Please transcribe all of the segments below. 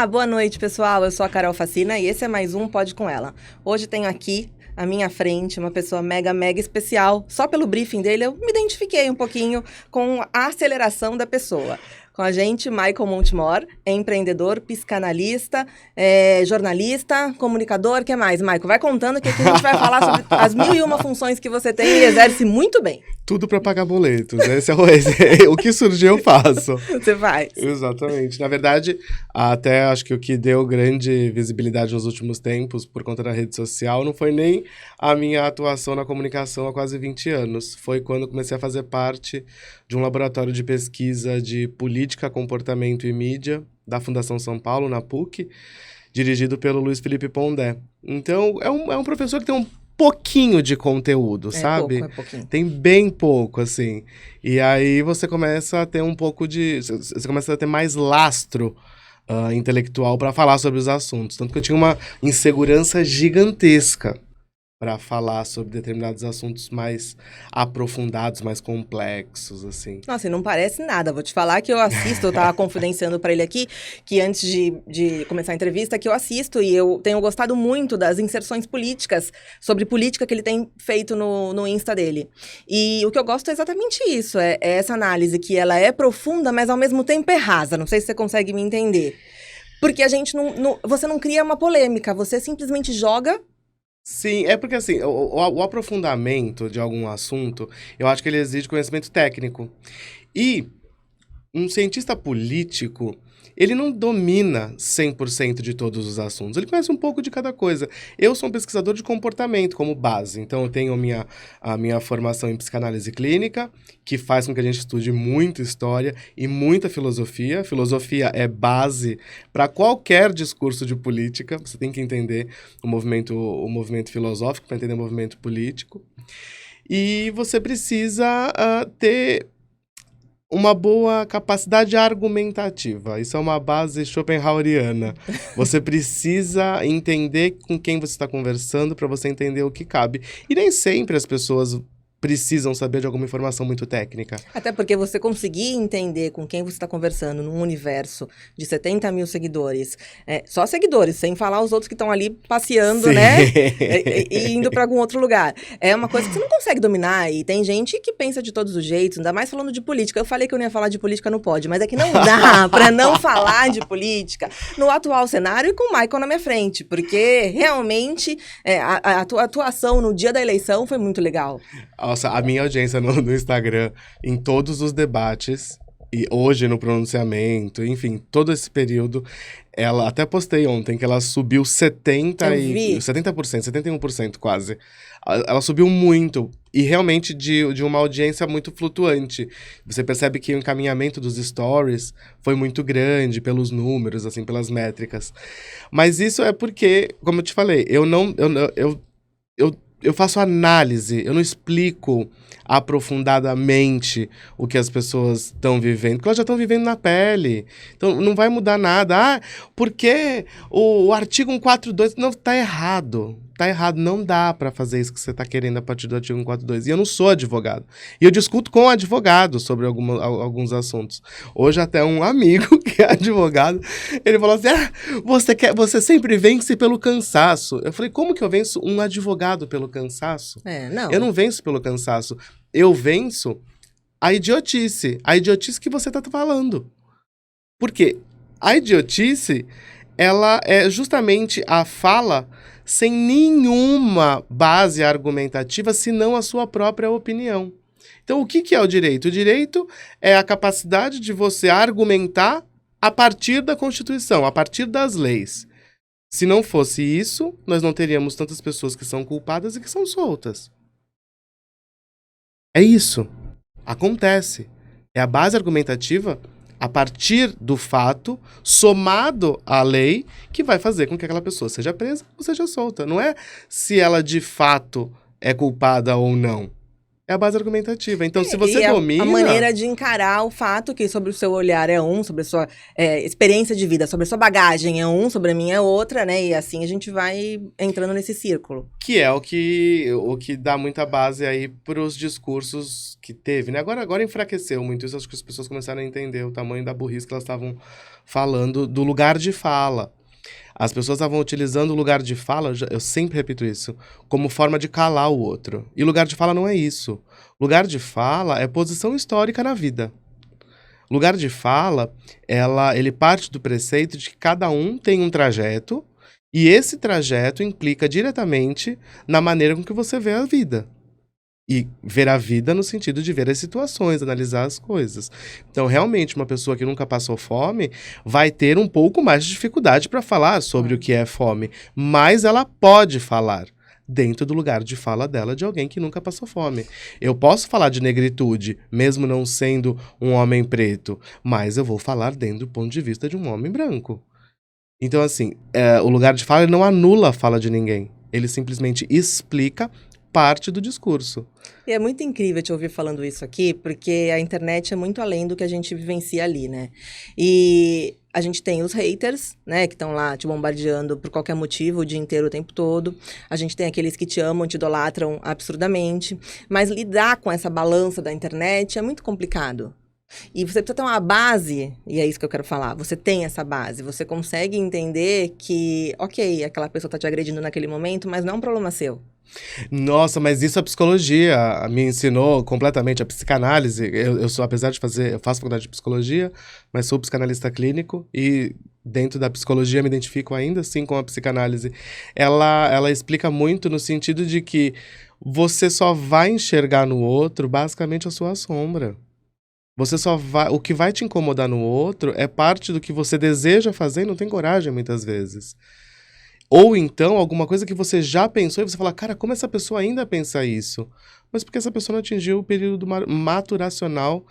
Olá, boa noite, pessoal. Eu sou a Carol Facina e esse é mais um Pode Com Ela. Hoje tenho aqui à minha frente uma pessoa mega especial. Só pelo briefing dele eu me identifiquei um pouquinho com a aceleração da pessoa. Com a gente, Michael Montemor, empreendedor, psicanalista, jornalista, comunicador, o que mais, Michael? Vai contando que aqui a gente vai falar sobre as 1001 funções que você tem e exerce muito bem. Tudo para pagar boletos, esse é o que surgiu eu faço. Você faz. Exatamente. Na verdade, até acho que o que deu grande visibilidade nos últimos tempos, por conta da rede social, não foi nem a minha atuação na comunicação há quase 20 anos. Foi quando comecei a fazer parte de um laboratório de pesquisa de política, comportamento e mídia da Fundação São Paulo, na PUC, dirigido pelo Luiz Felipe Pondé. Então, é um professor que tem um pouquinho de conteúdo, sabe? É pouquinho. Tem bem pouco, assim. E aí você começa a ter um pouco de... Você começa a ter mais lastro intelectual para falar sobre os assuntos. Tanto que eu tinha uma insegurança gigantesca para falar sobre determinados assuntos mais aprofundados, mais complexos, assim. Nossa, e não parece nada. Vou te falar que eu assisto, eu tava confidenciando para ele aqui, que antes de começar a entrevista, que eu assisto e eu tenho gostado muito das inserções políticas, sobre política que ele tem feito no Insta dele. E o que eu gosto é exatamente isso, é essa análise, que ela é profunda, mas ao mesmo tempo é rasa. Não sei se você consegue me entender. Porque a gente você não cria uma polêmica, você simplesmente joga. Sim, é porque assim, o aprofundamento de algum assunto, eu acho que ele exige conhecimento técnico. E um cientista político, ele não domina 100% de todos os assuntos. Ele conhece um pouco de cada coisa. Eu sou um pesquisador de comportamento como base. Então, eu tenho a minha formação em psicanálise clínica, que faz com que a gente estude muita história e muita filosofia. Filosofia é base para qualquer discurso de política. Você tem que entender o movimento filosófico para entender o movimento político. E você precisa ter uma boa capacidade argumentativa. Isso é uma base schopenhaueriana. Você precisa entender com quem você está conversando para você entender o que cabe. E nem sempre as pessoas precisam saber de alguma informação muito técnica. Até porque você conseguir entender com quem você está conversando num universo de 70 mil seguidores, só seguidores, sem falar os outros que estão ali passeando, Sim. né? E indo para algum outro lugar. É uma coisa que você não consegue dominar. E tem gente que pensa de todos os jeitos, ainda mais falando de política. Eu falei que eu não ia falar de política, não pode, mas é que não dá para não falar de política no atual cenário e com o Michael na minha frente, porque realmente a atuação no dia da eleição foi muito legal. Nossa, a minha audiência no Instagram, em todos os debates, e hoje no pronunciamento, enfim, todo esse período, ela até postei ontem que ela subiu 70%, 71% quase. Ela subiu muito, e realmente de uma audiência muito flutuante. Você percebe que o encaminhamento dos stories foi muito grande pelos números, assim, pelas métricas. Mas isso é porque, como eu te falei, eu faço análise, eu não explico aprofundadamente o que as pessoas estão vivendo, porque elas já estão vivendo na pele. Então, não vai mudar nada. Porque o artigo 142... Não, tá errado. Tá errado. Não dá para fazer isso que você está querendo a partir do artigo 142. E eu não sou advogado. E eu discuto com advogados sobre alguns assuntos. Hoje até um amigo que é advogado, ele falou assim, você sempre vence pelo cansaço. Eu falei, como que eu venço um advogado pelo cansaço? Não. Eu não venço pelo cansaço. Eu venço a idiotice que você está falando. Porque a idiotice, ela é justamente a fala sem nenhuma base argumentativa, senão a sua própria opinião. Então, o que é o direito? O direito é a capacidade de você argumentar a partir da Constituição, a partir das leis. Se não fosse isso, nós não teríamos tantas pessoas que são culpadas e que são soltas. É isso. Acontece. É a base argumentativa a partir do fato, somado à lei, que vai fazer com que aquela pessoa seja presa ou seja solta. Não é se ela de fato é culpada ou não. É a base argumentativa. Então, se você e domina... a maneira de encarar o fato que sobre o seu olhar é um, sobre a sua experiência de vida, sobre a sua bagagem é um, sobre a minha é outra, né? E assim a gente vai entrando nesse círculo. Que é o que dá muita base aí para os discursos que teve, né? Agora enfraqueceu muito isso, acho que as pessoas começaram a entender o tamanho da burrice que elas estavam falando do lugar de fala. As pessoas estavam utilizando o lugar de fala, eu sempre repito isso, como forma de calar o outro. E lugar de fala não é isso. Lugar de fala é posição histórica na vida. Lugar de fala, ele parte do preceito de que cada um tem um trajeto, e esse trajeto implica diretamente na maneira com que você vê a vida. E ver a vida no sentido de ver as situações, analisar as coisas. Então, realmente, uma pessoa que nunca passou fome vai ter um pouco mais de dificuldade para falar sobre o que é fome. Mas ela pode falar dentro do lugar de fala dela de alguém que nunca passou fome. Eu posso falar de negritude, mesmo não sendo um homem preto, mas eu vou falar dentro do ponto de vista de um homem branco. Então, assim, o lugar de fala não anula a fala de ninguém. Ele simplesmente explica parte do discurso. E é muito incrível te ouvir falando isso aqui, porque a internet é muito além do que a gente vivencia ali, né? E a gente tem os haters, né, que estão lá te bombardeando por qualquer motivo o dia inteiro, o tempo todo. A gente tem aqueles que te amam, te idolatram absurdamente. Mas lidar com essa balança da internet é muito complicado. E você precisa ter uma base, e é isso que eu quero falar. Você tem essa base, você consegue entender que, ok, aquela pessoa está te agredindo naquele momento, mas não é um problema seu. Nossa, mas isso a psicologia me ensinou completamente, a psicanálise. Eu sou, apesar de eu faço faculdade de psicologia, mas sou psicanalista clínico e dentro da psicologia me identifico ainda assim com a psicanálise. Ela explica muito no sentido de que você só vai enxergar no outro basicamente a sua sombra. O que vai te incomodar no outro é parte do que você deseja fazer e não tem coragem muitas vezes. Ou então, alguma coisa que você já pensou e você fala, cara, como essa pessoa ainda pensa isso? Mas porque essa pessoa não atingiu o período maturacional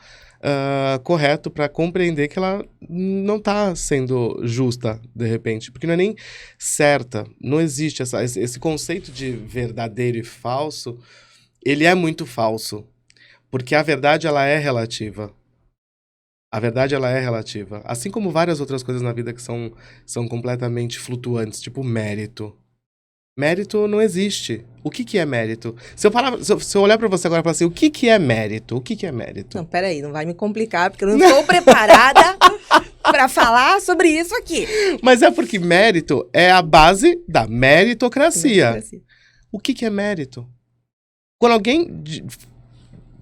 correto para compreender que ela não está sendo justa, de repente. Porque não é nem certa. Não existe esse conceito de verdadeiro e falso. Ele é muito falso. Porque a verdade, ela é relativa. A verdade, ela é relativa. Assim como várias outras coisas na vida que são completamente flutuantes, tipo mérito. Mérito não existe. O que é mérito? Se eu olhar pra você agora e falar assim, o que é mérito? O que é mérito? Não, peraí, não vai me complicar, porque eu não estou preparada pra falar sobre isso aqui. Mas é porque mérito é a base da meritocracia. O que é mérito? Quando alguém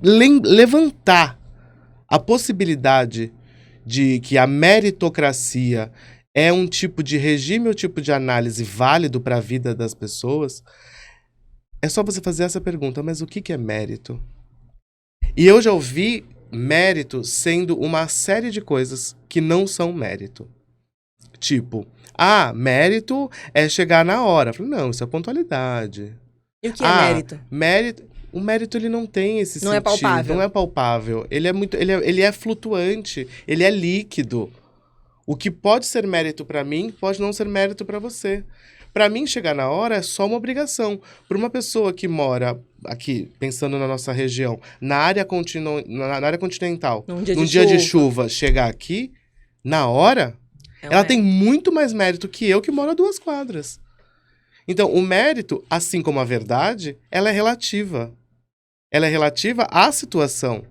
levantar a possibilidade de que a meritocracia é um tipo de regime ou tipo de análise válido para a vida das pessoas, é só você fazer essa pergunta, mas o que é mérito? E eu já ouvi mérito sendo uma série de coisas que não são mérito. Tipo, mérito é chegar na hora. Eu falei, não, isso é pontualidade. E o que é mérito? O mérito, ele não tem esse sentido. Não é palpável. Não é palpável. Ele é flutuante, ele é líquido. O que pode ser mérito para mim, pode não ser mérito para você. Para mim, chegar na hora é só uma obrigação. Para uma pessoa que mora aqui, pensando na nossa região, na área continental, num dia de chuva, chegar aqui, na hora, ela tem muito mais mérito que eu que moro a 2 quadras. Então, o mérito, assim como a verdade, ela é relativa. Ela é relativa à situação.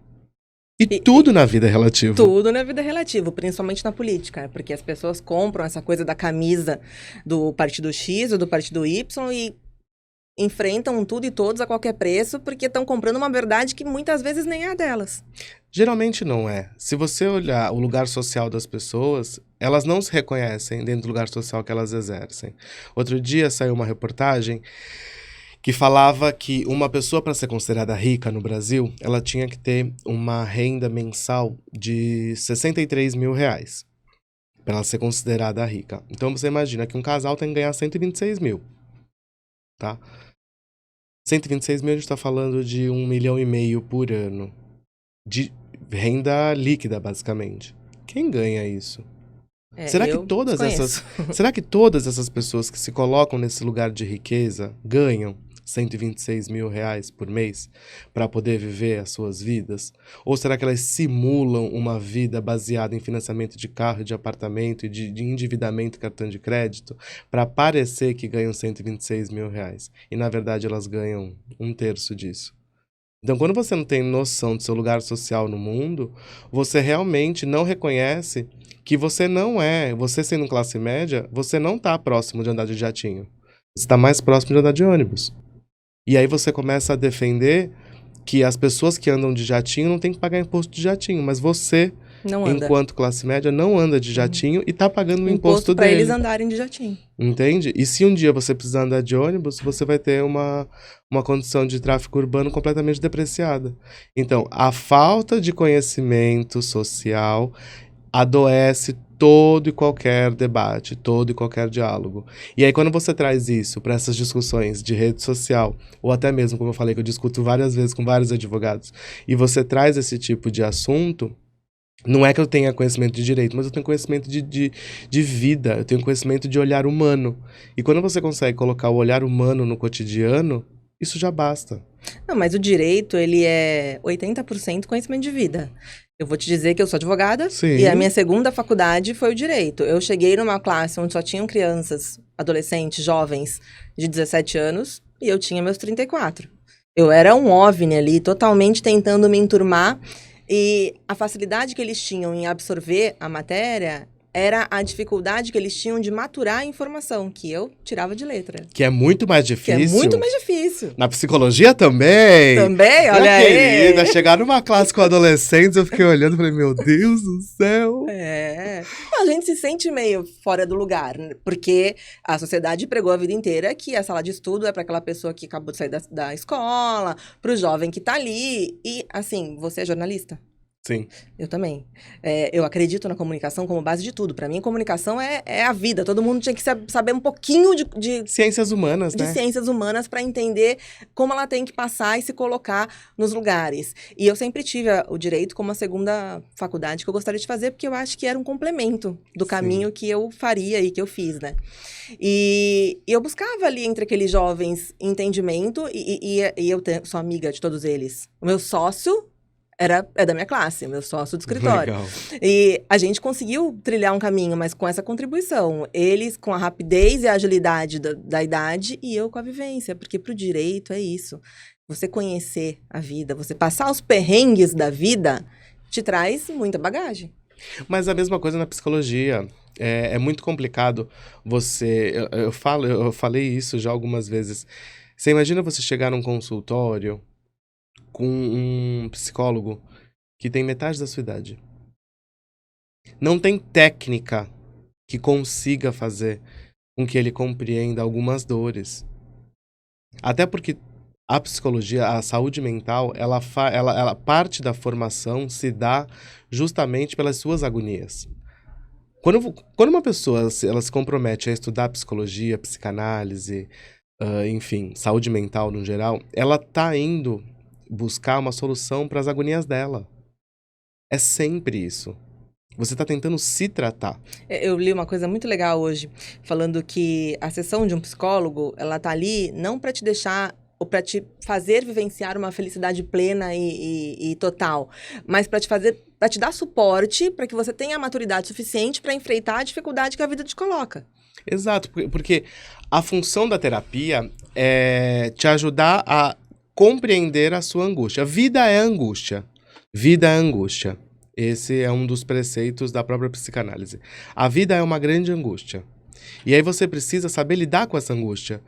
E tudo na vida é relativo. Tudo na vida é relativo, principalmente na política, porque as pessoas compram essa coisa da camisa do partido X ou do partido Y e enfrentam tudo e todos a qualquer preço porque estão comprando uma verdade que muitas vezes nem é a delas. Geralmente não é. Se você olhar o lugar social das pessoas, elas não se reconhecem dentro do lugar social que elas exercem. Outro dia saiu uma reportagem que falava que uma pessoa, para ser considerada rica no Brasil, ela tinha que ter uma renda mensal de R$63 mil para ela ser considerada rica. Então você imagina que um casal tem que ganhar 126 mil, tá? 126 mil, a gente está falando de 1,5 milhão por ano de renda líquida, basicamente. Quem ganha isso? Será que todas essas pessoas que se colocam nesse lugar de riqueza ganham? R$ 126 mil por mês para poder viver as suas vidas? Ou será que elas simulam uma vida baseada em financiamento de carro, de apartamento e de endividamento e cartão de crédito para parecer que ganham R$ 126 mil? E na verdade elas ganham 1/3 disso. Então, quando você não tem noção do seu lugar social no mundo, você realmente não reconhece que você sendo classe média, você não está próximo de andar de jatinho. Você está mais próximo de andar de ônibus. E aí você começa a defender que as pessoas que andam de jatinho não têm que pagar imposto de jatinho, mas você, enquanto classe média, não anda de jatinho e está pagando o imposto para dele. eles andarem de jatinho. Entende? E se um dia você precisar andar de ônibus, você vai ter uma condição de tráfego urbano completamente depreciada. Então, a falta de conhecimento social adoece todo e qualquer debate, todo e qualquer diálogo. E aí, quando você traz isso para essas discussões de rede social, ou até mesmo, como eu falei, que eu discuto várias vezes com vários advogados, e você traz esse tipo de assunto, não é que eu tenha conhecimento de direito, mas eu tenho conhecimento de vida, eu tenho conhecimento de olhar humano. E quando você consegue colocar o olhar humano no cotidiano, isso já basta. Não, mas o direito, ele é 80% conhecimento de vida. Eu vou te dizer que eu sou advogada. Sim. E a minha segunda faculdade foi o direito. Eu cheguei numa classe onde só tinham crianças, adolescentes, jovens de 17 anos e eu tinha meus 34. Eu era um OVNI ali, totalmente tentando me enturmar. E a facilidade que eles tinham em absorver a matéria era a dificuldade que eles tinham de maturar a informação, que eu tirava de letra. Que é muito mais difícil. Que é muito mais difícil. Na psicologia também. Também, olha aí. Querida, chegar numa classe com adolescentes, eu fiquei olhando e falei, meu Deus do céu. É. A gente se sente meio fora do lugar, né? Porque a sociedade pregou a vida inteira que a sala de estudo é para aquela pessoa que acabou de sair da escola, para o jovem que tá ali. E, assim, você é jornalista? Sim. Eu também. Eu acredito na comunicação como base de tudo. Para mim, comunicação é a vida. Todo mundo tinha que saber um pouquinho de ciências humanas, né? De ciências humanas para entender como ela tem que passar e se colocar nos lugares. E eu sempre tive o direito como a segunda faculdade que eu gostaria de fazer, porque eu acho que era um complemento do caminho que eu faria e que eu fiz, né? E eu buscava ali entre aqueles jovens entendimento e eu sou amiga de todos eles. O meu sócio é da minha classe, meu sócio do escritório. Legal. E a gente conseguiu trilhar um caminho, mas com essa contribuição. Eles com a rapidez e a agilidade da idade e eu com a vivência. Porque pro direito é isso. Você conhecer a vida, você passar os perrengues da vida, te traz muita bagagem. Mas a mesma coisa na psicologia. É muito complicado você... Eu falei isso já algumas vezes. Você imagina você chegar num consultório com um psicólogo que tem metade da sua idade. Não tem técnica que consiga fazer com que ele compreenda algumas dores. Até porque a psicologia, a saúde mental, ela parte da formação se dá justamente pelas suas agonias. Quando uma pessoa ela se compromete a estudar psicologia, psicanálise, enfim, saúde mental no geral, ela está indo buscar uma solução para as agonias dela. É sempre isso. Você está tentando se tratar. Eu li uma coisa muito legal hoje, falando que a sessão de um psicólogo, ela tá ali não para te deixar ou para te fazer vivenciar uma felicidade plena e total, mas para te dar suporte para que você tenha a maturidade suficiente para enfrentar a dificuldade que a vida te coloca. Exato, porque a função da terapia é te ajudar a compreender a sua angústia. Vida é angústia. Vida é angústia. Esse é um dos preceitos da própria psicanálise. A vida é uma grande angústia. E aí você precisa saber lidar com essa angústia.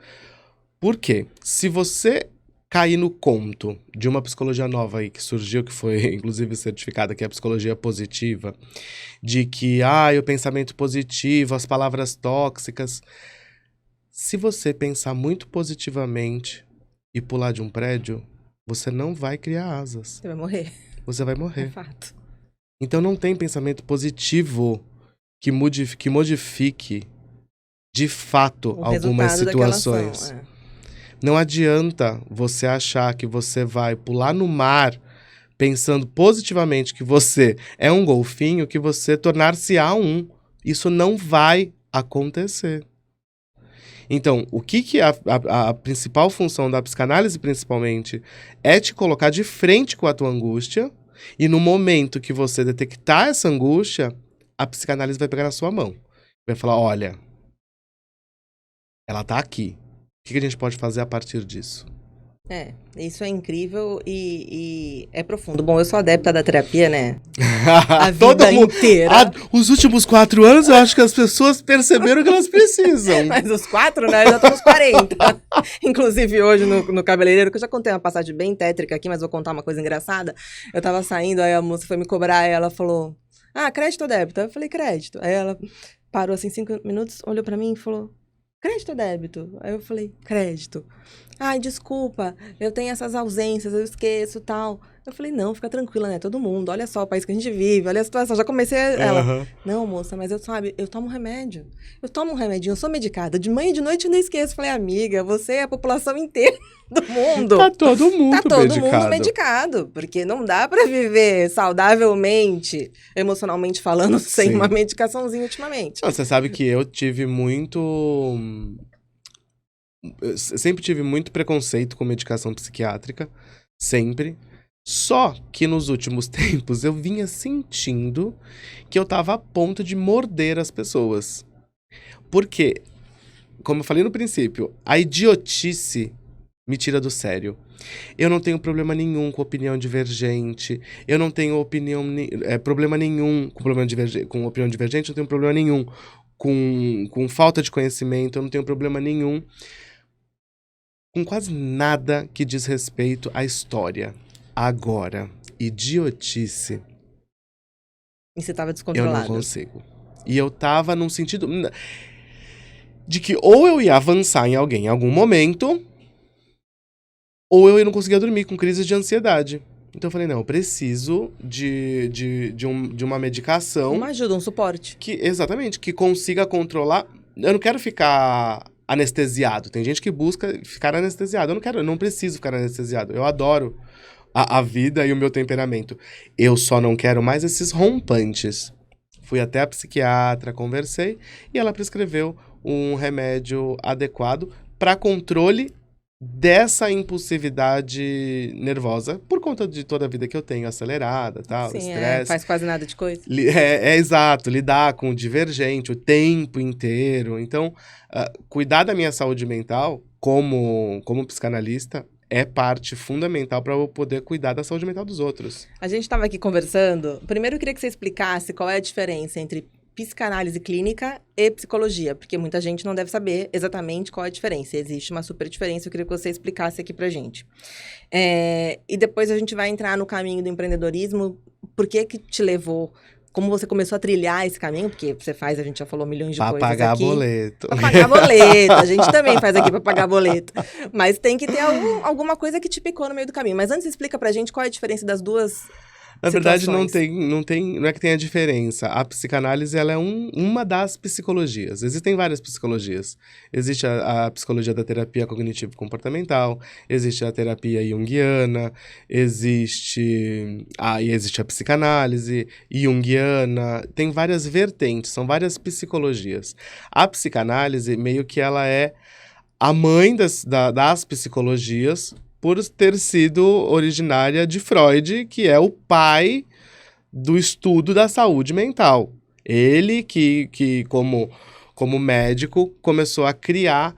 Por quê? Se você cair no conto de uma psicologia nova aí que surgiu, que foi inclusive certificada, que é a psicologia positiva, de que, o pensamento positivo, as palavras tóxicas. Se você pensar muito positivamente e pular de um prédio, você não vai criar asas. Você vai morrer. Você vai morrer. É fato. Então não tem pensamento positivo que modifique de fato algumas situações. Não adianta você achar que você vai pular no mar pensando positivamente que você é um golfinho, que você tornar-se-á um. Isso não vai acontecer. Então, o que a principal função da psicanálise, principalmente, é te colocar de frente com a tua angústia, e no momento que você detectar essa angústia, a psicanálise vai pegar na sua mão. Vai falar, olha, ela tá aqui. O que a gente pode fazer a partir disso? Isso é incrível e é profundo. Bom, eu sou adepta da terapia, né? A Todo vida mundo, inteira. Os últimos 4 anos, eu acho que as pessoas perceberam que elas precisam. Mas os 4, né? Já estamos 40. Inclusive, hoje, no cabeleireiro, que eu já contei uma passagem bem tétrica aqui, mas vou contar uma coisa engraçada. Eu tava saindo, aí a moça foi me cobrar, e ela falou, crédito ou débito? Aí eu falei, crédito. Aí ela parou assim 5 minutos, olhou pra mim e falou, crédito ou débito? Aí eu falei, crédito. Ai, desculpa, eu tenho essas ausências, eu esqueço, tal. Eu falei, não, fica tranquila, né? Todo mundo, olha só o país que a gente vive, olha a situação. Já comecei ela, não, moça, mas eu tomo remédio. Eu tomo um remedinho, eu sou medicada. De manhã e de noite eu não esqueço. Falei, amiga, você é a população inteira do mundo. Tá todo mundo medicado. Porque não dá pra viver saudavelmente, emocionalmente falando, sem uma medicaçãozinha ultimamente. Não, você sabe que eu tive muito... Eu sempre tive muito preconceito com medicação psiquiátrica, sempre. Só que nos últimos tempos eu vinha sentindo que eu tava a ponto de morder as pessoas. Porque, como eu falei no princípio, a idiotice me tira do sério. Eu não tenho problema nenhum com opinião divergente, eu não tenho problema nenhum com opinião divergente, eu não tenho problema nenhum com falta de conhecimento, eu não tenho problema nenhum com quase nada que diz respeito à história. Agora, idiotice... E você tava descontrolado. Eu não consigo. E eu tava num sentido... de que ou eu ia avançar em alguém em algum momento, ou eu não conseguia dormir com crises de ansiedade. Então eu falei, não, eu preciso de uma medicação... Uma ajuda, um suporte. Exatamente, que consiga controlar... Eu não quero ficar... anestesiado. Tem gente que busca ficar anestesiado. Eu não preciso ficar anestesiado. Eu adoro a vida e o meu temperamento. Eu só não quero mais esses rompantes. Fui até a psiquiatra, conversei, e ela prescreveu um remédio adequado para controle dessa impulsividade nervosa, por conta de toda a vida que eu tenho acelerada, tal, estresse. Faz quase nada de coisa. Exato, lidar com o divergente o tempo inteiro. Então, cuidar da minha saúde mental, como psicanalista, é parte fundamental para eu poder cuidar da saúde mental dos outros. A gente estava aqui conversando. Primeiro, eu queria que você explicasse qual é a diferença entre psicanálise clínica e psicologia, porque muita gente não deve saber exatamente qual é a diferença. Existe uma super diferença, eu queria que você explicasse aqui pra gente. E depois a gente vai entrar no caminho do empreendedorismo. Por que te levou, como você começou a trilhar esse caminho, porque você faz, a gente já falou milhões de coisas aqui. Pra pagar boleto. Pra pagar boleto, a gente também faz aqui pra pagar boleto. Mas tem que ter alguma coisa que te picou no meio do caminho. Mas antes, explica pra gente qual é a diferença das duas Na verdade, situações. não é que tenha diferença. A psicanálise, ela é uma das psicologias. Existem várias psicologias. Existe a psicologia da terapia cognitivo-comportamental, existe a terapia junguiana, existe a psicanálise junguiana. Tem várias vertentes, são várias psicologias. A psicanálise, meio que ela é a mãe das psicologias, por ter sido originária de Freud, que é o pai do estudo da saúde mental. Ele que como médico, começou a criar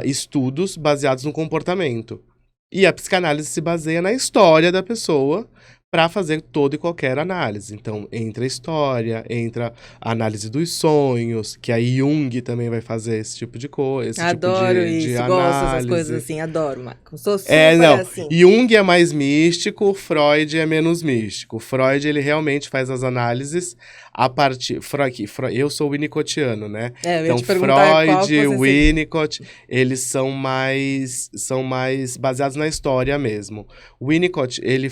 estudos baseados no comportamento. E a psicanálise se baseia na história da pessoa para fazer toda e qualquer análise. Então, entra a história, entra a análise dos sonhos, que a Jung também vai fazer esse tipo de coisa, Adoro tipo de isso, análise. gosto dessas coisas assim, adoro, Marcos. Sou super assim. Jung é mais místico, Freud é menos místico. Freud, ele realmente faz as análises a partir... eu sou winnicottiano, né? Eu ia então, te perguntar Freud, Winnicott, eles são mais baseados na história mesmo. Winnicott, ele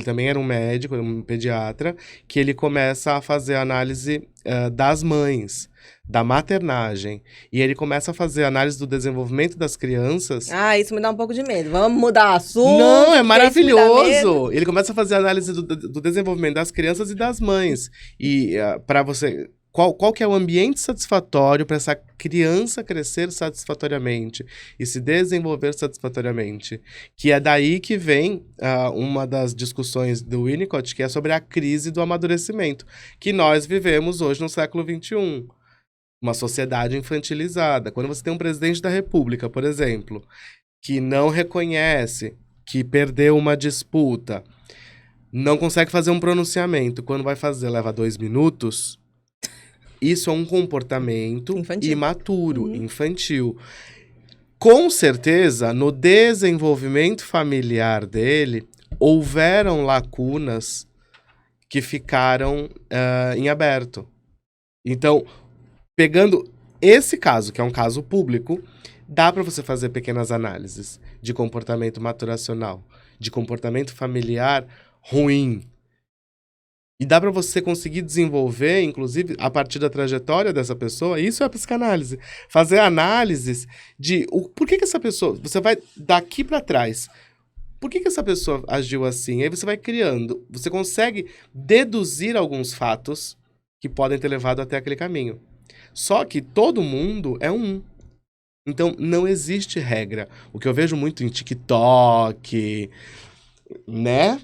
também era um médico, um pediatra, que ele começa a fazer a análise das mães, da maternagem. E ele começa a fazer a análise do desenvolvimento das crianças. Isso me dá um pouco de medo. Vamos mudar o assunto. Não, é maravilhoso! Ele começa a fazer a análise do desenvolvimento das crianças e das mães. E para você qual que é o ambiente satisfatório para essa criança crescer satisfatoriamente e se desenvolver satisfatoriamente. Que é daí que vem uma das discussões do Winnicott, que é sobre a crise do amadurecimento, que nós vivemos hoje no século XXI. Uma sociedade infantilizada. Quando você tem um presidente da República, por exemplo, que não reconhece que perdeu uma disputa, não consegue fazer um pronunciamento, quando vai fazer leva 2 minutos... Isso é um comportamento imaturo, infantil. Com certeza, no desenvolvimento familiar dele, houveram lacunas que ficaram em aberto. Então, pegando esse caso, que é um caso público, dá para você fazer pequenas análises de comportamento maturacional, de comportamento familiar ruim. E dá para você conseguir desenvolver, inclusive, a partir da trajetória dessa pessoa, isso é a psicanálise. Fazer análises de por que essa pessoa... Você vai daqui para trás. Por que essa pessoa agiu assim? Aí você vai criando. Você consegue deduzir alguns fatos que podem ter levado até aquele caminho. Só que todo mundo é um. Então, não existe regra. O que eu vejo muito em TikTok... Né?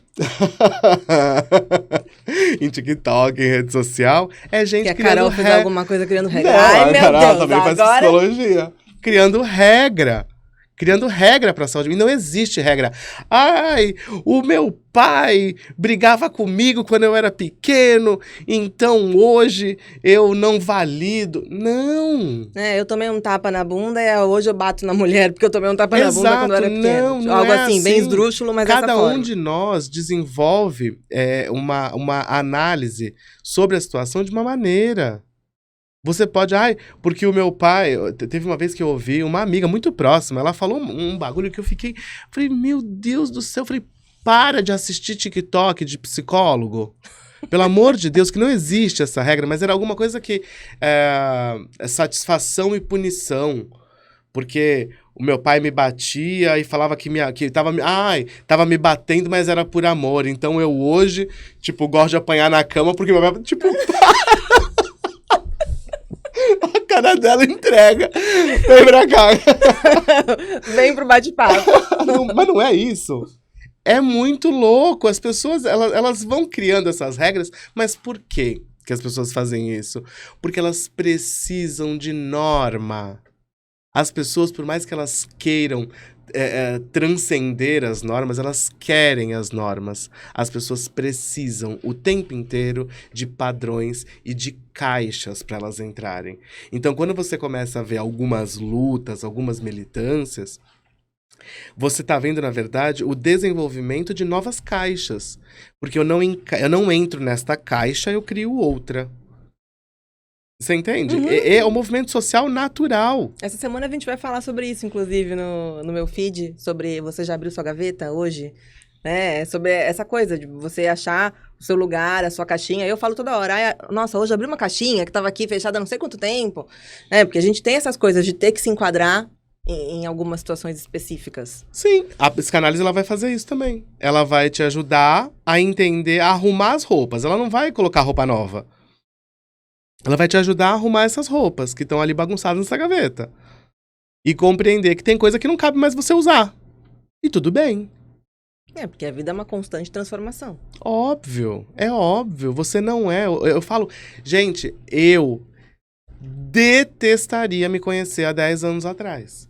Em TikTok, em rede social, é gente que a Carol fez alguma coisa criando regra. Não, ai, meu Carol Deus, também agora... faz psicologia. Criando regra pra saúde. E não existe regra. Ai, o meu pai brigava comigo quando eu era pequeno, então hoje eu não valido. Não! Eu tomei um tapa na bunda e hoje eu bato na mulher porque eu tomei um tapa na bunda quando eu era pequeno. Não algo é assim, bem esdrúxulo, mas cada dessa forma. um de nós desenvolve uma análise sobre a situação de uma maneira. Você pode... porque o meu pai... Teve uma vez que eu ouvi uma amiga muito próxima, ela falou um bagulho que eu fiquei... Falei, meu Deus do céu. Falei, para de assistir TikTok de psicólogo. Pelo amor de Deus, que não existe essa regra, mas era alguma coisa que... satisfação e punição. Porque o meu pai me batia e falava que tava me batendo, mas era por amor. Então eu hoje, gosto de apanhar na cama porque meu pai... A cara dela entrega. Vem pra cá. Vem pro bate-papo. Mas não é isso. É muito louco. As pessoas, elas vão criando essas regras, mas por quê que as pessoas fazem isso? Porque elas precisam de norma. As pessoas, por mais que elas queiram transcender as normas, elas querem as normas. As pessoas precisam o tempo inteiro de padrões e de caixas para elas entrarem. Então, quando você começa a ver algumas lutas, algumas militâncias, você está vendo, na verdade, o desenvolvimento de novas caixas. Porque eu não entro nesta caixa, eu crio outra. Você entende? Uhum. É um movimento social natural. Essa semana a gente vai falar sobre isso, inclusive, no meu feed, sobre você já abriu sua gaveta hoje, né? Sobre essa coisa de você achar o seu lugar, a sua caixinha. Eu falo toda hora, nossa, hoje abri uma caixinha que estava aqui fechada há não sei quanto tempo, né? Porque a gente tem essas coisas de ter que se enquadrar em algumas situações específicas. Sim, a psicanálise ela vai fazer isso também. Ela vai te ajudar a entender, a arrumar as roupas. Ela não vai colocar roupa nova. Ela vai te ajudar a arrumar essas roupas que estão ali bagunçadas nessa gaveta. E compreender que tem coisa que não cabe mais você usar. E tudo bem. Porque a vida é uma constante transformação. Óbvio, é óbvio. Você não é... Eu falo... Gente, eu detestaria me conhecer há 10 anos atrás.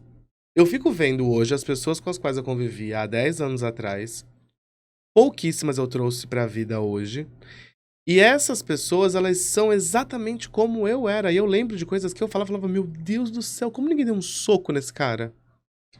Eu fico vendo hoje as pessoas com as quais eu convivia há 10 anos atrás. Pouquíssimas eu trouxe pra vida hoje. E essas pessoas, elas são exatamente como eu era. E eu lembro de coisas que eu falava, meu Deus do céu, como ninguém deu um soco nesse cara?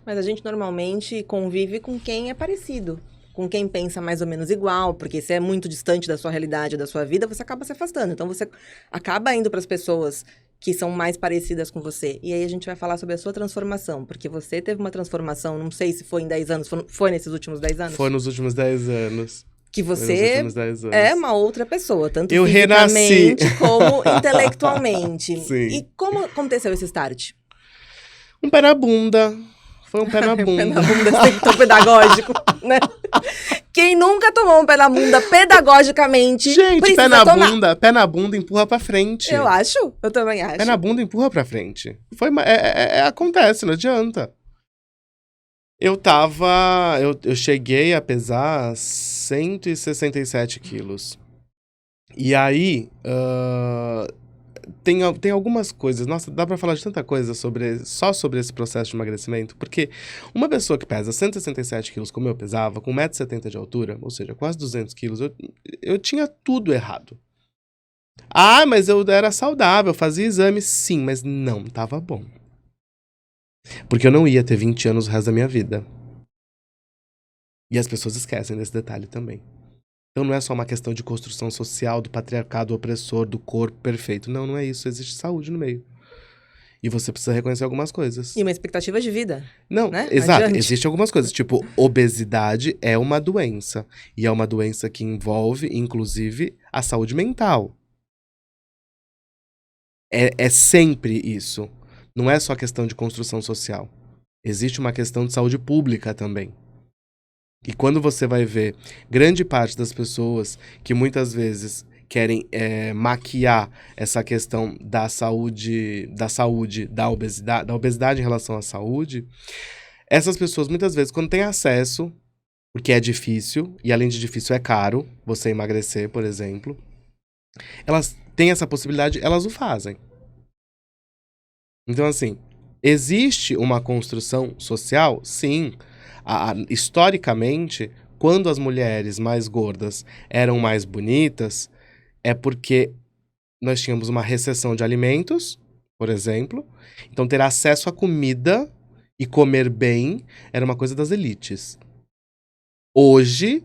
Mas a gente normalmente convive com quem é parecido, com quem pensa mais ou menos igual, porque se é muito distante da sua realidade, da sua vida, você acaba se afastando. Então você acaba indo para as pessoas que são mais parecidas com você. E aí a gente vai falar sobre a sua transformação, porque você teve uma transformação, não sei se foi em 10 anos, foi nesses últimos 10 anos? Foi nos últimos 10 anos. Que você é uma outra pessoa, tanto eu fisicamente renasci. como intelectualmente. Sim. E como aconteceu esse start? Um pé na bunda. Foi um pé na Pé bunda. na bunda, esse tão pedagógico, né? Quem nunca tomou um pé na bunda pedagogicamente Gente, precisa tomar. pé na bunda empurra pra frente. Eu acho, eu também acho. Pé na bunda empurra pra frente. Acontece, não adianta. Eu cheguei a pesar 167 quilos. E aí, tem algumas coisas. Nossa, dá pra falar de tanta coisa só sobre esse processo de emagrecimento. Porque uma pessoa que pesa 167 quilos, como eu pesava, com 1,70 m de altura, ou seja, quase 200 quilos, eu tinha tudo errado. Ah, mas eu era saudável, fazia exame, sim, mas não tava bom. Porque eu não ia ter 20 anos o resto da minha vida. E as pessoas esquecem desse detalhe também. Então não é só uma questão de construção social, do patriarcado opressor, do corpo perfeito. Não, não é isso. Existe saúde no meio. E você precisa reconhecer algumas coisas. E uma expectativa de vida. Não, né? Exato. Adiante. Existem algumas coisas. Tipo, obesidade é uma doença. E é uma doença que envolve, inclusive, a saúde mental. É sempre isso. Não é só questão de construção social. Existe uma questão de saúde pública também. E quando você vai ver grande parte das pessoas que muitas vezes querem maquiar essa questão da saúde, da obesidade em relação à saúde, essas pessoas muitas vezes, quando têm acesso, porque é difícil, e além de difícil é caro, você emagrecer, por exemplo, elas têm essa possibilidade, elas o fazem. Então, assim, existe uma construção social? Sim. Historicamente, quando as mulheres mais gordas eram mais bonitas, é porque nós tínhamos uma recessão de alimentos, por exemplo. Então, ter acesso à comida e comer bem era uma coisa das elites. Hoje,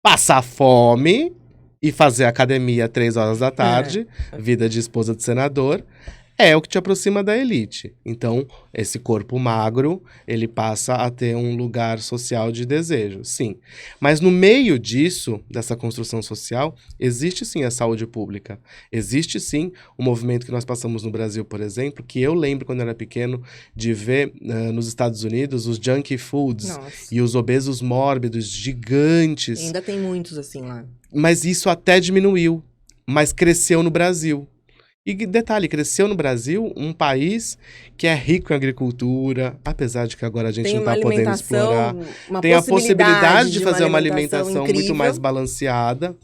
passar fome e fazer academia 3 horas da tarde, vida de esposa de senador, é o que te aproxima da elite. Então, esse corpo magro, ele passa a ter um lugar social de desejo, sim. Mas no meio disso, dessa construção social, existe sim a saúde pública. Existe sim o movimento que nós passamos no Brasil, por exemplo, que eu lembro quando eu era pequeno de ver nos Estados Unidos os junk foods. Nossa. E os obesos mórbidos gigantes. Ainda tem muitos assim lá. Mas isso até diminuiu, mas cresceu no Brasil. E detalhe, cresceu no Brasil um país que é rico em agricultura, apesar de que agora a gente tem não está podendo explorar. Tem a possibilidade possibilidade de fazer uma alimentação incrível. muito mais balanceada,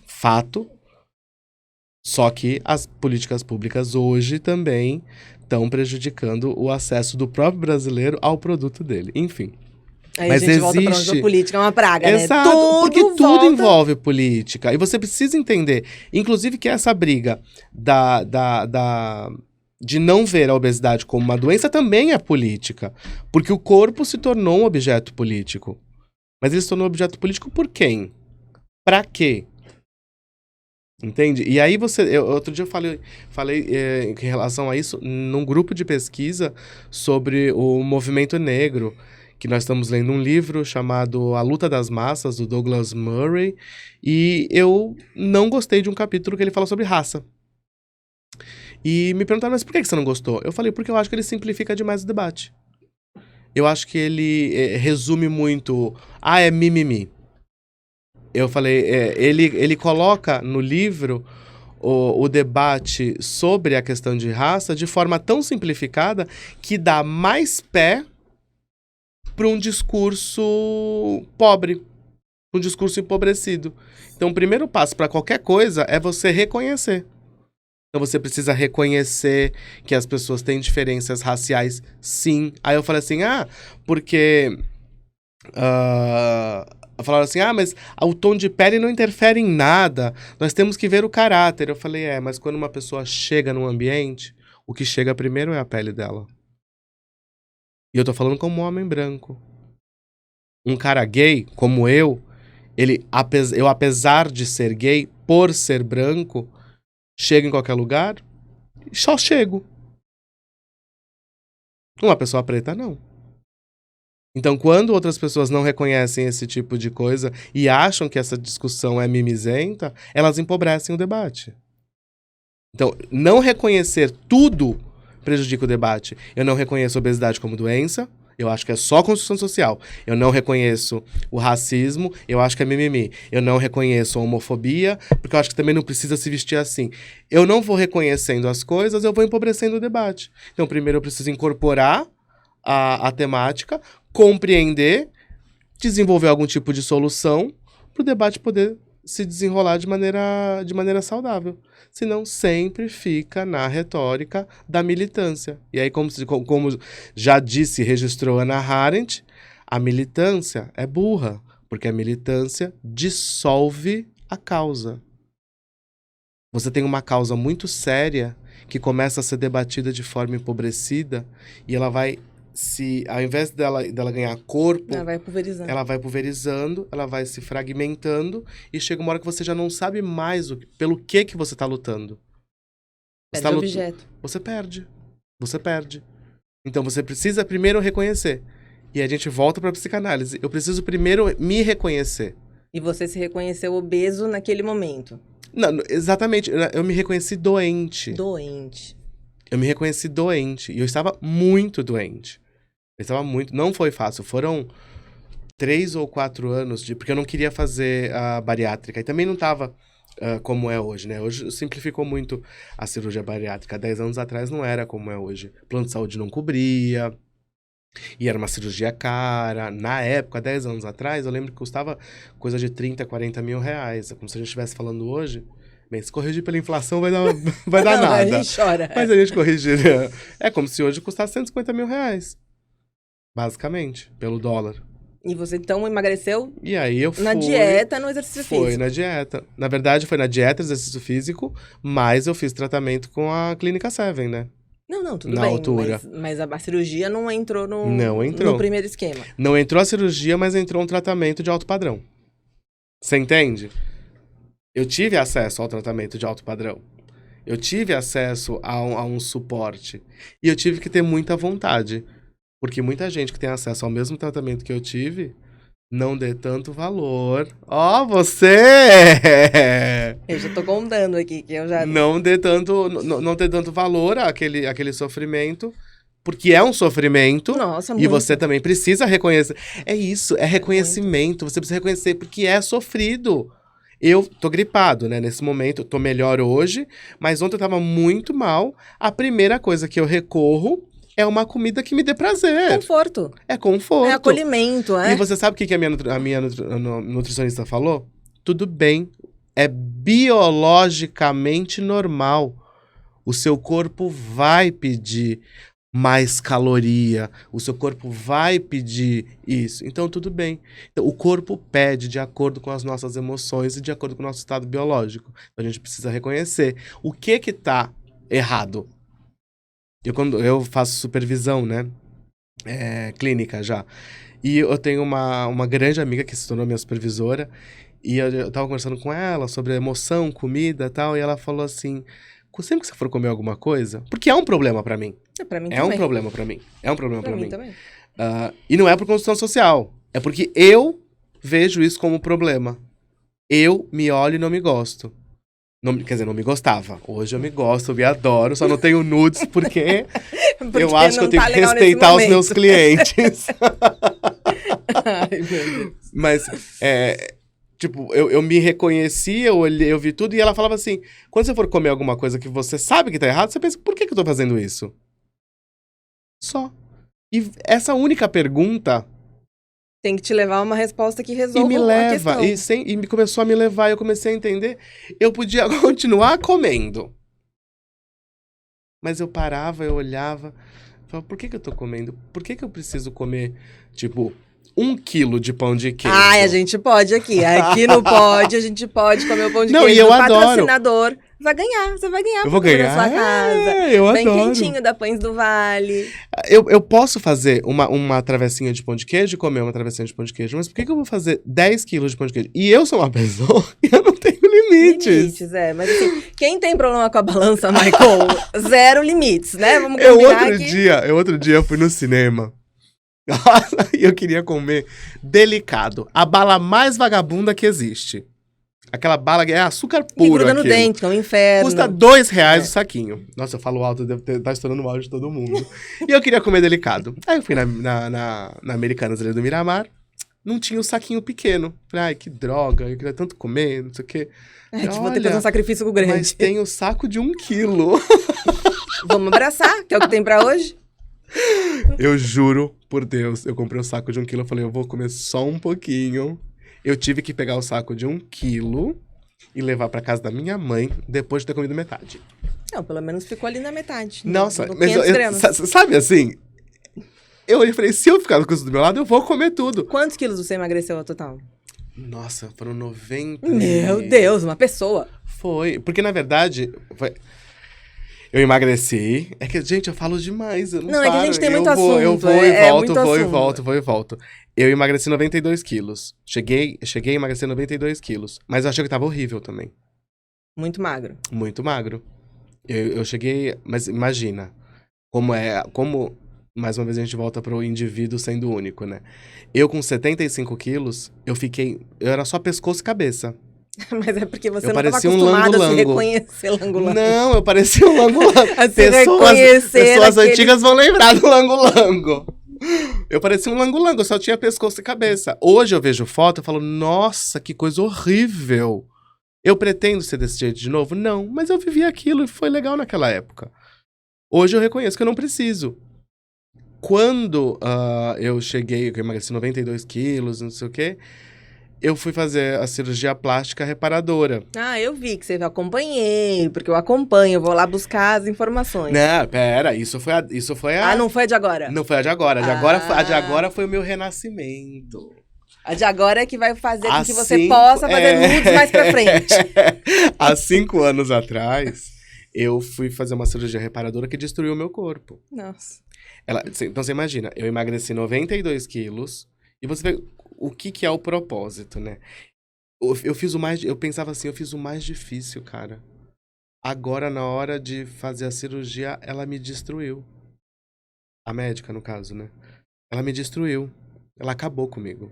fato. Só que as políticas públicas hoje também estão prejudicando o acesso do próprio brasileiro ao produto dele. Enfim. Aí Mas a gente volta pra onde a política é uma praga, Exato, né? porque tudo envolve política. E você precisa entender, inclusive, que essa briga de não ver a obesidade como uma doença também é política. Porque o corpo se tornou um objeto político. Mas ele se tornou um objeto político por quem? Pra quê? Entende? E aí outro dia eu falei em relação a isso num grupo de pesquisa sobre o movimento negro, que nós estamos lendo um livro chamado A Luta das Massas, do Douglas Murray, e eu não gostei de um capítulo que ele fala sobre raça. E me perguntaram, mas por que você não gostou? Eu falei, porque eu acho que ele simplifica demais o debate. Eu acho que ele resume muito, é mimimi. Eu falei, ele coloca no livro o debate sobre a questão de raça de forma tão simplificada que dá mais pé para um discurso pobre, um discurso empobrecido. Então, o primeiro passo para qualquer coisa é você reconhecer. Então, você precisa reconhecer que as pessoas têm diferenças raciais, sim. Aí eu falei assim, porque... falaram assim, mas o tom de pele não interfere em nada, nós temos que ver o caráter. Eu falei, mas quando uma pessoa chega num ambiente, o que chega primeiro é a pele dela. E eu tô falando como um homem branco. Um cara gay, como eu, apesar de ser gay, por ser branco, chego em qualquer lugar, só chego. Uma pessoa preta, não. Então, quando outras pessoas não reconhecem esse tipo de coisa e acham que essa discussão é mimizenta, elas empobrecem o debate. Então, não reconhecer tudo prejudica o debate. Eu não reconheço a obesidade como doença, Eu acho que é só construção social. Eu não reconheço o racismo, eu acho que é mimimi. Eu não reconheço a homofobia, porque eu acho que também não precisa se vestir assim. Eu não vou reconhecendo as coisas, eu vou empobrecendo o debate. Então, primeiro eu preciso incorporar a temática, compreender, desenvolver algum tipo de solução para o debate poder se desenrolar de maneira saudável. Senão sempre fica na retórica da militância. E aí, como já disse e registrou Hannah Arendt, a militância é burra, porque a militância dissolve a causa. Você tem uma causa muito séria que começa a ser debatida de forma empobrecida e ela vai ao invés dela ganhar corpo, ela vai pulverizando, ela vai se fragmentando e chega uma hora que você já não sabe mais pelo que você está lutando. Perde o objeto. Você perde. Então você precisa primeiro reconhecer. E a gente volta para a psicanálise. Eu preciso primeiro me reconhecer. E você se reconheceu obeso naquele momento? Não, exatamente. Eu me reconheci doente. Eu me reconheci doente. E eu estava muito doente. Não foi fácil. Foram 3 ou 4 anos porque eu não queria fazer a bariátrica. E também não estava como é hoje, né? Hoje simplificou muito a cirurgia bariátrica. 10 anos atrás não era como é hoje. O plano de saúde não cobria. E era uma cirurgia cara. Na época, 10 anos atrás, eu lembro que custava coisa de 30, 40 mil reais. É como se a gente estivesse falando hoje. Bem, se corrigir pela inflação vai dar não, nada. A gente chora. Mas a gente corrigiria. É como se hoje custasse 150 mil reais. Basicamente, pelo dólar. E você então emagreceu? E aí eu fui... Na dieta, no exercício físico? Foi na dieta. Na verdade, foi na dieta, exercício físico, mas eu fiz tratamento com a Clínica Seven, né? Não, tudo na bem. Altura. Mas a cirurgia não entrou Não entrou. No primeiro esquema. Não entrou a cirurgia, mas entrou um tratamento de alto padrão. Você entende? Eu tive acesso ao tratamento de alto padrão. Eu tive acesso a um suporte. E eu tive que ter muita vontade. Porque muita gente que tem acesso ao mesmo tratamento que eu tive, não dê tanto valor. Você! Eu já tô contando aqui, que eu já... Não dê tanto valor àquele sofrimento, porque é um sofrimento. Nossa, muito. E você também precisa reconhecer. É isso, é reconhecimento. Você precisa reconhecer, porque é sofrido. Eu tô gripado, né? Nesse momento, tô melhor hoje, mas ontem eu tava muito mal. A primeira coisa que eu recorro é uma comida que me dê prazer. Conforto. É conforto. É acolhimento, é. E você sabe o que a minha nutricionista falou? Tudo bem. É biologicamente normal. O seu corpo vai pedir mais caloria. O seu corpo vai pedir isso. Então, tudo bem. Então, o corpo pede de acordo com as nossas emoções e de acordo com o nosso estado biológico. Então, a gente precisa reconhecer o que tá errado. Quando eu faço supervisão, né? Clínica já. E eu tenho uma grande amiga que se tornou minha supervisora. E eu tava conversando com ela sobre emoção, comida e tal. E ela falou assim, sempre que você for comer alguma coisa... Porque é um problema pra mim. Pra mim também. Um problema pra mim. É um problema pra mim. Também. E não é por construção social. É porque eu vejo isso como problema. Eu me olho e não me gosto. Quer dizer, não me gostava. Hoje eu me gosto, eu me adoro, só não tenho nudes porque eu acho que eu tenho que respeitar os meus clientes. Ai, meu Deus. Mas, eu me reconheci, eu olhei, eu vi tudo, e ela falava assim, quando você for comer alguma coisa que você sabe que tá errado, você pensa, por que eu tô fazendo isso? Só. E essa única pergunta... Tem que te levar a uma resposta que resolva a questão. E me começou a me levar, eu comecei a entender. Eu podia continuar comendo. Mas eu parava, eu olhava. Falava, por que eu tô comendo? Por que eu preciso comer, 1 quilo de pão de queijo? Ai, a gente pode aqui. Aqui no Pode, a gente pode comer o pão de queijo. Não, e eu adoro. Patrocinador vai ganhar, você vai ganhar. Eu vou ganhar. Na sua casa. Eu bem adoro. Quentinho da Pães do Vale. Eu posso fazer uma travessinha de pão de queijo e comer uma travessinha de pão de queijo, mas por que eu vou fazer 10 quilos de pão de queijo? E eu sou uma pessoa que eu não tenho limites. Mas assim, quem tem problema com a balança, Michael, 0 limites, né? Vamos combinar Outro dia eu fui no cinema. E eu queria comer delicado. A bala mais vagabunda que existe. Aquela bala que é açúcar Que puro gruda no aquilo. dente, que é um inferno. Custa R$2 o saquinho. Nossa, eu falo alto, deve tá estourando o áudio de todo mundo. E eu queria comer delicado. Aí eu fui na Americanas ali do Miramar. Não tinha o saquinho pequeno. Falei, ai, que droga, eu queria tanto comer, não sei o quê. Tipo, vou ter que fazer um sacrifício grande. Mas tem o saco de 1 quilo. Vamos abraçar, que é o que tem pra hoje. Eu juro por Deus, eu comprei o saco de 1 quilo, eu falei, eu vou comer só um pouquinho. Eu tive que pegar o saco de 1 quilo e levar pra casa da minha mãe depois de ter comido metade. Não, pelo menos ficou ali na metade. Nossa, no mas 500 gramas. sabe assim? Eu olhei e falei, se eu ficar com isso do meu lado, eu vou comer tudo. Quantos quilos você emagreceu ao total? Nossa, foram 90. Meu Deus, uma pessoa. Foi, porque na verdade... Eu emagreci. É que, gente, eu falo demais. Eu não Não, é que a gente tem muito assunto. Eu vou e volto, muito vou e assunto. volto, vou e volto. Eu emagreci 92 quilos. Cheguei a emagrecer 92 quilos. Mas eu achei que tava horrível também. Muito magro. Muito magro. Eu cheguei... Mas imagina. Como, mais uma vez, a gente volta pro indivíduo sendo único, né? Eu com 75 quilos, eu era só pescoço e cabeça. Mas é porque você Eu não estava parecia um acostumado a se lango-lango. reconhecer lango-lango. Não, eu parecia um lango-lango. A se reconhecer Pessoas naquele- antigas vão lembrar do lango-lango. Eu parecia um lango-lango, eu só tinha pescoço e cabeça. Hoje eu vejo foto e falo, nossa, que coisa horrível. Eu pretendo ser desse jeito de novo? Não, mas eu vivi aquilo e foi legal naquela época. Hoje eu reconheço que eu não preciso. Quando eu cheguei, eu emagreci 92 quilos, não sei o quê, eu fui fazer a cirurgia plástica reparadora. Ah, eu vi que você acompanhei, porque eu acompanho, eu vou lá buscar as informações. Não, pera, isso foi a... Ah, não foi a de agora? Não foi a de agora. A de agora foi o meu renascimento. A de agora é que vai fazer com que você Assim, possa fazer nudes mais pra frente. Há 5 anos atrás, eu fui fazer uma cirurgia reparadora que destruiu o meu corpo. Nossa. Então você imagina, eu emagreci 92 quilos e você vê o que é o propósito, né? Eu pensava assim, eu fiz o mais difícil, cara. Agora, na hora de fazer a cirurgia, ela me destruiu. A médica, no caso, né? Ela me destruiu. Ela acabou comigo.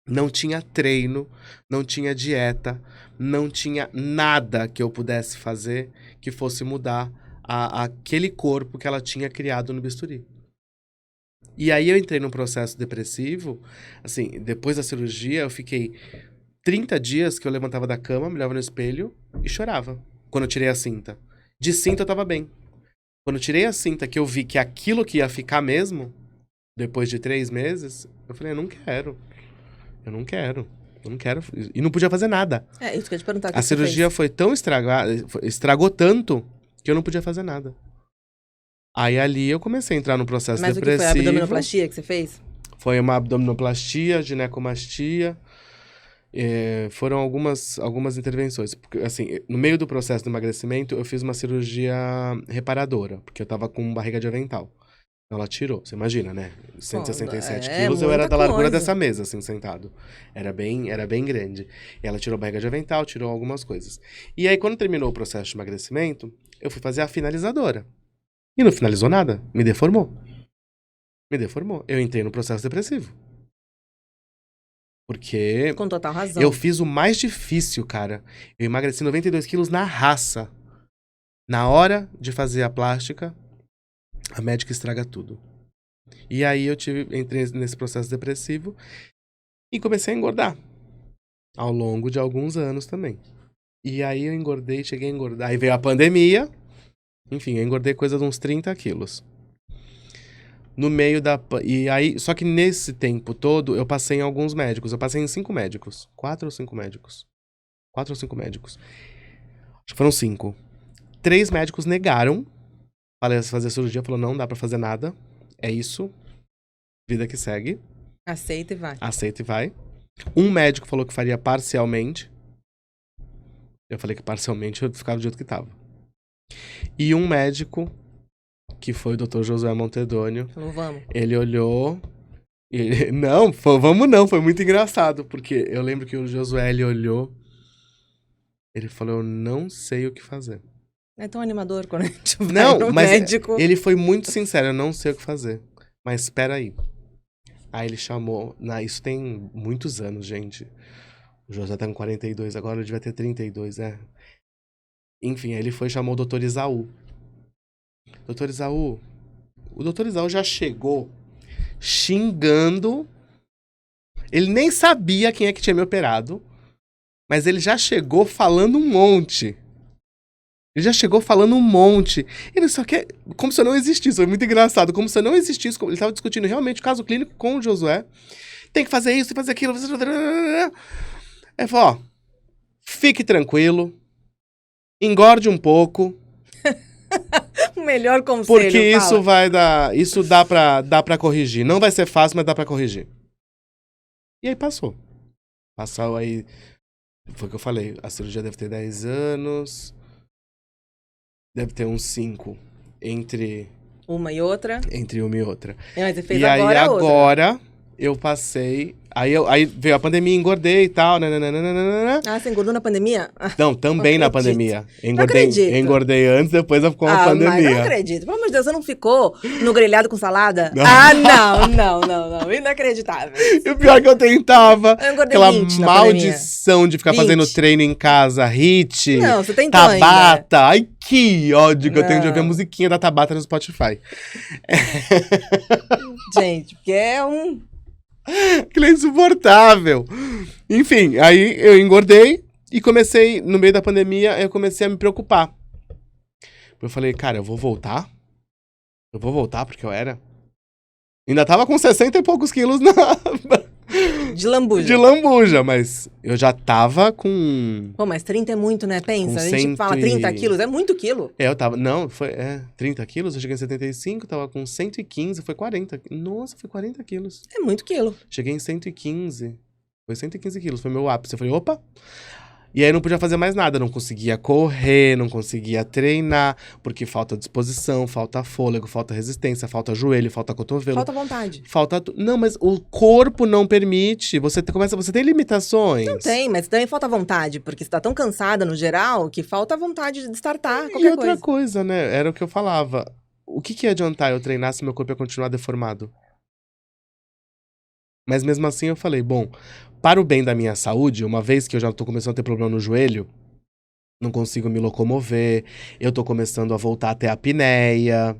Não tinha treino, não tinha dieta, não tinha nada que eu pudesse fazer que fosse mudar aquele corpo que ela tinha criado no bisturi. E aí eu entrei num processo depressivo, assim, depois da cirurgia eu fiquei 30 dias que eu levantava da cama, me olhava no espelho e chorava, quando eu tirei a cinta. De cinta eu tava bem. Quando eu tirei a cinta, que eu vi que aquilo que ia ficar mesmo, depois de 3 meses, eu falei, eu não quero. E não podia fazer nada. É, isso que eu ia te perguntar. O que A você cirurgia fez? foi tão estragada, estragou tanto, que eu não podia fazer nada. Aí ali eu comecei a entrar no processo Mas o que foi? A depressivo. abdominoplastia que você fez? Foi uma abdominoplastia, ginecomastia. Foram algumas intervenções. Porque, assim, no meio do processo do emagrecimento, eu fiz uma cirurgia reparadora, porque eu tava com barriga de avental. Então ela tirou, você imagina, né? 167 quilos, eu era muita da largura coisa. dessa mesa, assim, sentado. Era bem grande. E ela tirou a barriga de avental, tirou algumas coisas. E aí, quando terminou o processo de emagrecimento, eu fui fazer a finalizadora. E não finalizou nada. Me deformou. Eu entrei no processo depressivo. Porque Com total razão. eu fiz o mais difícil, cara. Eu emagreci 92 quilos na raça. Na hora de fazer a plástica, a médica estraga tudo. E aí entrei nesse processo depressivo e comecei a engordar. Ao longo de alguns anos também. E aí eu engordei, cheguei a engordar. Aí veio a pandemia. Enfim, eu engordei coisa de uns 30 quilos. No meio E aí, só que nesse tempo todo, eu passei em alguns médicos. Eu passei em 5 médicos. 4 ou 5 médicos. Acho que foram 5. 3 médicos negaram. Falei, fazer cirurgia, falou, não dá pra fazer nada. É isso. Vida que segue. Aceita e vai. Aceita e vai. Um médico falou que faria parcialmente. Eu falei que parcialmente eu ficava do jeito que tava. E um médico, que foi o Dr. Josué Montedônio, Falou, vamos. ele olhou... Não, vamos não, foi muito engraçado, porque eu lembro que o Josué, ele olhou, ele falou, eu não sei o que fazer. É tão animador quando a gente vai Não, no mas médico. ele foi muito sincero, eu não sei o que fazer, mas espera aí. Aí ele chamou, isso tem muitos anos, gente, O José tá com 42, agora ele devia ter 32, Enfim, aí ele foi e chamou o doutor Isaú. Doutor Isaú... O doutor Isaú já chegou xingando. Ele nem sabia quem é que tinha me operado, mas ele já chegou falando um monte. Ele só quer... Como se eu não existisse. Foi muito engraçado. Como se eu não existisse. Ele estava discutindo realmente o caso clínico com o Josué. Tem que fazer isso, tem que fazer aquilo. Aí falou, ó, fique tranquilo. Engorde um pouco. O melhor conselho, Porque fala. isso vai dar... Isso dá pra corrigir. Não vai ser fácil, mas dá pra corrigir. E aí passou. Passou aí... Foi o que eu falei. A cirurgia deve ter 10 anos. Deve ter uns 5 entre... Uma e outra. Entre uma e outra. Mas você fez E agora aí a outra. agora eu passei... Aí veio a pandemia, engordei e tal. Nananana. Ah, você engordou na pandemia? Não, também Não na acredito. pandemia. Não acredito. Engordei antes, depois com a Mas eu não pandemia. acredito. Pelo amor de Deus, você não ficou no grelhado com salada? Não. Ah, não. Inacreditável. E o pior é que eu tentava. Eu engordei Aquela 20 na maldição de ficar 20. fazendo treino em casa, hit, Não, você tentou Tabata. Ai, que ódio que eu tenho de Não. ouvir a musiquinha da Tabata no Spotify. Gente, porque é um... Aquilo é insuportável. Enfim, aí eu engordei e comecei, no meio da pandemia, eu comecei a me preocupar. Eu falei, cara, eu vou voltar? Eu vou voltar porque eu era... Ainda tava com 60 e poucos quilos de lambuja. de lambuja, mas eu já tava com... Pô, mas 30 é muito, né? Pensa, Com a gente fala 30 quilos, é muito quilo. Eu tava... Não, foi 30 quilos, eu cheguei em 75, tava com 115, foi 40. Nossa, foi 40 quilos. É muito quilo. Cheguei em 115. Foi 115 quilos, foi meu ápice. Eu falei, opa! E aí não podia fazer mais nada, não conseguia correr, não conseguia treinar, porque falta disposição, falta fôlego, falta resistência, falta joelho, falta cotovelo. Falta vontade. Não, mas o corpo não permite, você tem limitações. Não tem, mas também falta vontade, porque você tá tão cansada no geral que falta vontade de startar E qualquer outra coisa. coisa, né? Era o que eu falava. O que ia adiantar eu treinar se meu corpo ia continuar deformado? Mas mesmo assim eu falei, bom, para o bem da minha saúde, uma vez que eu já tô começando a ter problema no joelho, não consigo me locomover, eu tô começando a voltar a ter apneia.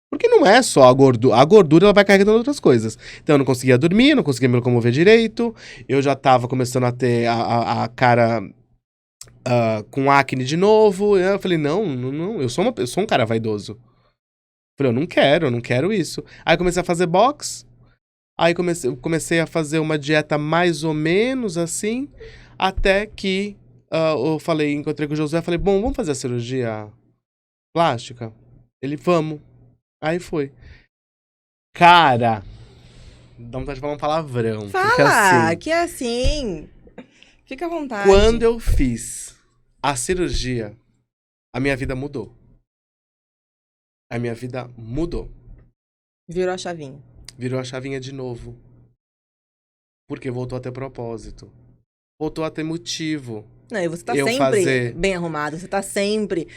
Porque não é só a gordura. A gordura ela vai carregando outras coisas. Então eu não conseguia dormir, não conseguia me locomover direito. Eu já tava começando a ter a cara com acne de novo. Eu falei, não, eu sou um cara vaidoso. Falei, eu não quero isso. Aí comecei a fazer boxe. Aí comecei a fazer uma dieta mais ou menos assim, até que encontrei com o Josué, falei, bom, vamos fazer a cirurgia plástica? Ele, vamos. Aí foi. Cara, dá vontade de falar um palavrão. Fala, assim, que é assim. Fica à vontade. quando eu fiz a cirurgia, a minha vida mudou. A minha vida mudou. Virou a chavinha. Virou a chavinha de novo. Porque voltou a ter propósito. Voltou a ter motivo. Não, e você tá Eu sempre fazer- bem arrumado, você tá sempre...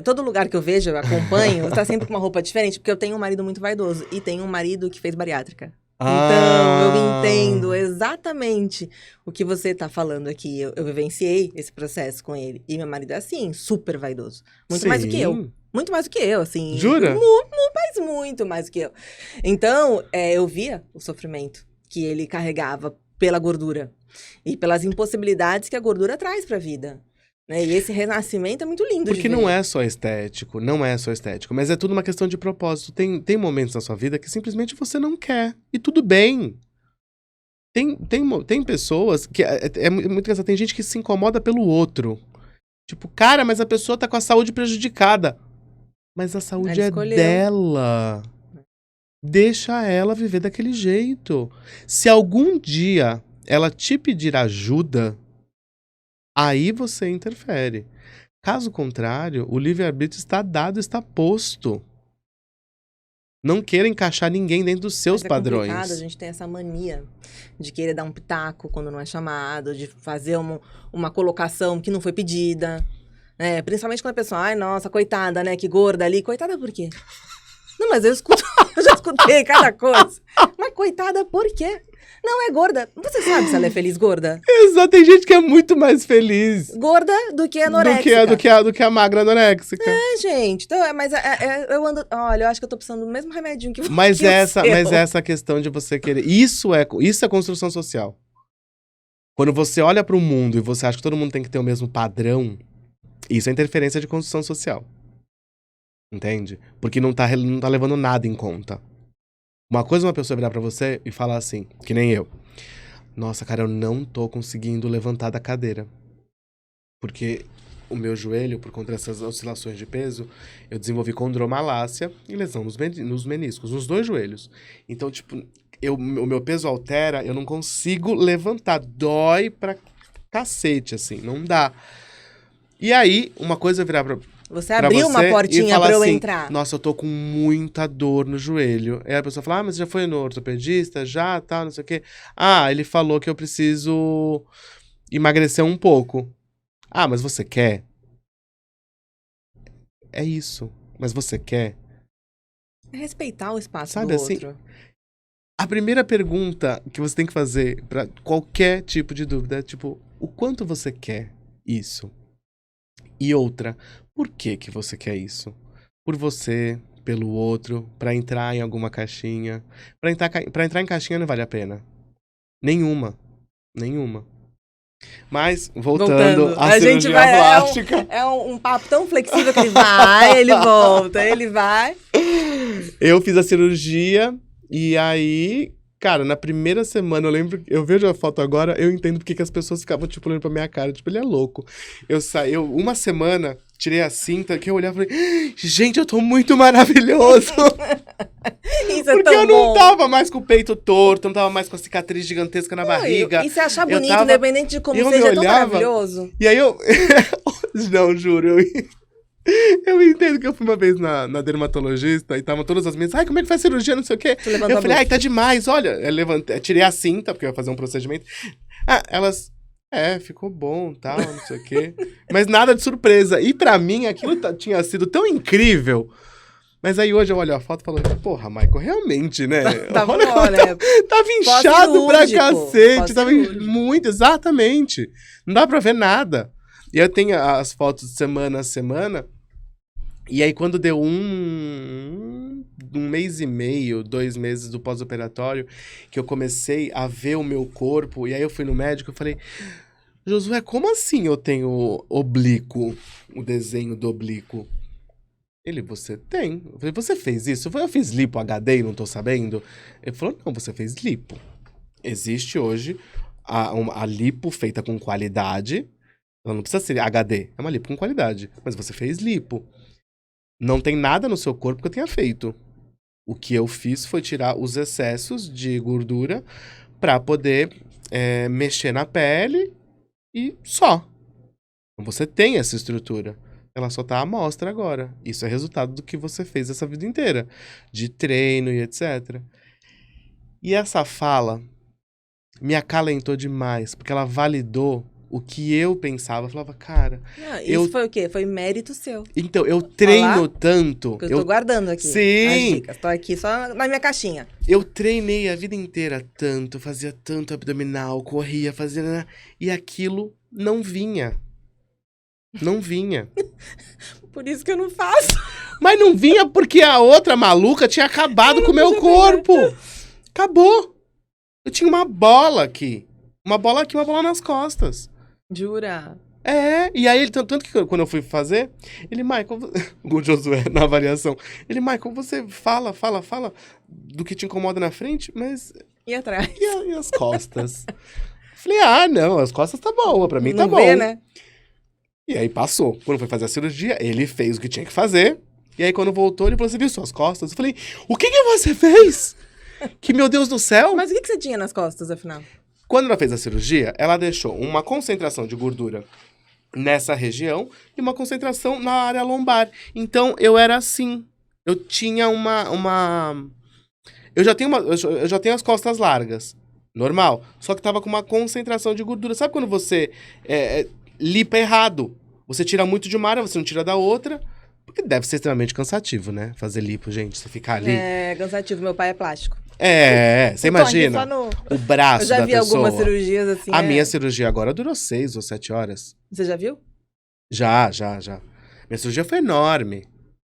todo lugar que eu vejo, eu acompanho, você tá sempre com uma roupa diferente, porque eu tenho um marido muito vaidoso e tenho um marido que fez bariátrica. Então, eu entendo exatamente o que você tá falando aqui. Eu vivenciei esse processo com ele. E meu marido é assim, super vaidoso. Muito mais do que eu. Sim. Muito mais do que eu, assim. Jura? Mas muito mais do que eu. Então, eu via o sofrimento que ele carregava pela gordura. E pelas impossibilidades que a gordura traz pra vida. Né? E esse renascimento é muito lindo de Porque ver. não é só estético, mas é tudo uma questão de propósito. Tem momentos na sua vida que simplesmente você não quer. E tudo bem. Tem pessoas que... É muito engraçado, tem gente que se incomoda pelo outro. Tipo, cara, mas a pessoa tá com a saúde prejudicada. Mas a saúde Ela é escolheu. dela. Deixa ela viver daquele jeito. Se algum dia ela te pedir ajuda, aí você interfere. Caso contrário, o livre-arbítrio está dado, está posto. Não queira encaixar ninguém dentro dos seus Mas é padrões. complicado, a gente tem essa mania de querer dar um pitaco quando não é chamado, de fazer uma colocação que não foi pedida. Né? Principalmente quando a pessoa, ai, nossa, coitada, né, que gorda ali. Coitada por quê? Não, mas eu já escutei cada coisa. Mas coitada por quê? Não, é gorda. Você sabe se ela é feliz gorda? Exato, tem gente que é muito mais feliz Gorda do que anoréxica. do que a magra anoréxica. Gente. Então, eu ando... Olha, eu acho que eu tô precisando do mesmo remedinho que você. Mas essa questão de você querer... Isso é construção social. Quando você olha para o mundo e você acha que todo mundo tem que ter o mesmo padrão, isso é interferência de construção social. Entende? Porque não tá levando nada em conta. Uma coisa é uma pessoa virar pra você e falar assim, que nem eu. Nossa, cara, eu não tô conseguindo levantar da cadeira. Porque o meu joelho, por conta dessas oscilações de peso, eu desenvolvi condromalácia e lesão nos meniscos, nos 2 joelhos. Então, tipo, o meu peso altera, eu não consigo levantar. Dói pra cacete, assim, não dá. E aí, uma coisa é virar pra... Você abriu uma portinha pra eu entrar. Nossa, eu tô com muita dor no joelho. Aí a pessoa fala, mas você já foi no ortopedista? Já, tal, não sei o quê. Ah, ele falou que eu preciso emagrecer um pouco. Ah, mas você quer? É isso. Mas você quer? É respeitar o espaço Sabe do assim? outro. A primeira pergunta que você tem que fazer pra qualquer tipo de dúvida é tipo, o quanto você quer isso? E outra, por que que você quer isso? Por você, pelo outro, pra entrar em alguma caixinha. Pra entrar em caixinha não vale a pena. Nenhuma. Mas, voltando à cirurgia plástica. É um papo tão flexível que ele vai, ele volta, ele vai. Eu fiz a cirurgia e aí... Cara, na primeira semana, eu vejo a foto agora, eu entendo porque que as pessoas ficavam, tipo, olhando pra minha cara. Tipo, ele é louco. Eu uma semana, tirei a cinta, que eu olhava e falei, gente, eu tô muito maravilhoso. Isso é porque tão eu não tava mais com o peito torto, não tava mais com a cicatriz gigantesca na barriga. E você achar bonito, independente de como seja, é tão maravilhoso. E aí não, juro, eu entendo que eu fui uma vez na dermatologista e estavam todas as meninas, ai, como é que faz cirurgia, não sei o quê. Eu falei, ai, tá demais, olha. Eu tirei a cinta, porque eu ia fazer um procedimento. Ah, elas, ficou bom, tal, não sei o quê. Mas nada de surpresa. E pra mim, aquilo tinha sido tão incrível. Mas aí hoje eu olho a foto e falo, porra, Michael, realmente, né? Tava inchado pra cacete. Tava muito, exatamente. Não dá pra ver nada. E eu tenho as fotos de semana a semana. E aí, quando deu um mês e meio, 2 meses do pós-operatório, que eu comecei a ver o meu corpo, e aí eu fui no médico e falei, Josué, como assim eu tenho oblíquo, o desenho do oblíquo? Ele, você tem. Eu falei, você fez isso? Eu fiz lipo HD e não tô sabendo? Ele falou, não, você fez lipo. Existe hoje a lipo feita com qualidade. Ela não precisa ser HD, é uma lipo com qualidade. Mas você fez lipo. Não tem nada no seu corpo que eu tenha feito. O que eu fiz foi tirar os excessos de gordura pra poder mexer na pele e só. Então você tem essa estrutura. Ela só tá à mostra agora. Isso é resultado do que você fez essa vida inteira. De treino e etc. E essa fala me acalentou demais, porque ela validou o que eu pensava. Eu falava, cara... Isso foi o quê? Foi mérito seu. Então, eu treino tanto... Porque eu tô guardando aqui as dicas. Tô aqui só na minha caixinha. Eu treinei a vida inteira tanto, fazia tanto abdominal, corria, fazia... E aquilo não vinha. Não vinha. Por isso que eu não faço. Mas não vinha porque a outra maluca tinha acabado com o meu corpo. Acabou. Eu tinha uma bola aqui. Uma bola aqui, uma bola nas costas. Jura? E aí, tanto que quando eu fui fazer, ele, Michael, o Josué, na avaliação, ele, Michael, você fala do que te incomoda na frente, mas... E atrás? E as costas? Falei, não, as costas tá boa, pra mim tá bom. Não vê, né? E aí passou. Quando foi fazer a cirurgia, ele fez o que tinha que fazer. E aí quando voltou, ele falou, você viu suas costas? Eu falei, o que você fez? Que, meu Deus do céu! Mas o que você tinha nas costas, afinal? Quando ela fez a cirurgia, ela deixou uma concentração de gordura nessa região e uma concentração na área lombar. Então, eu era assim. Eu tinha eu já tenho as costas largas. Normal. Só que tava com uma concentração de gordura. Sabe quando você lipa errado? Você tira muito de uma área, você não tira da outra. Porque deve ser extremamente cansativo, né? Fazer lipo, gente. Você ficar ali. É cansativo. Meu pai é plástico. Você Eu tô aqui imagina só no- o braço Eu já da vi pessoa. algumas cirurgias assim. A minha cirurgia agora durou 6 ou 7 horas. Você já viu? Já. Minha cirurgia foi enorme.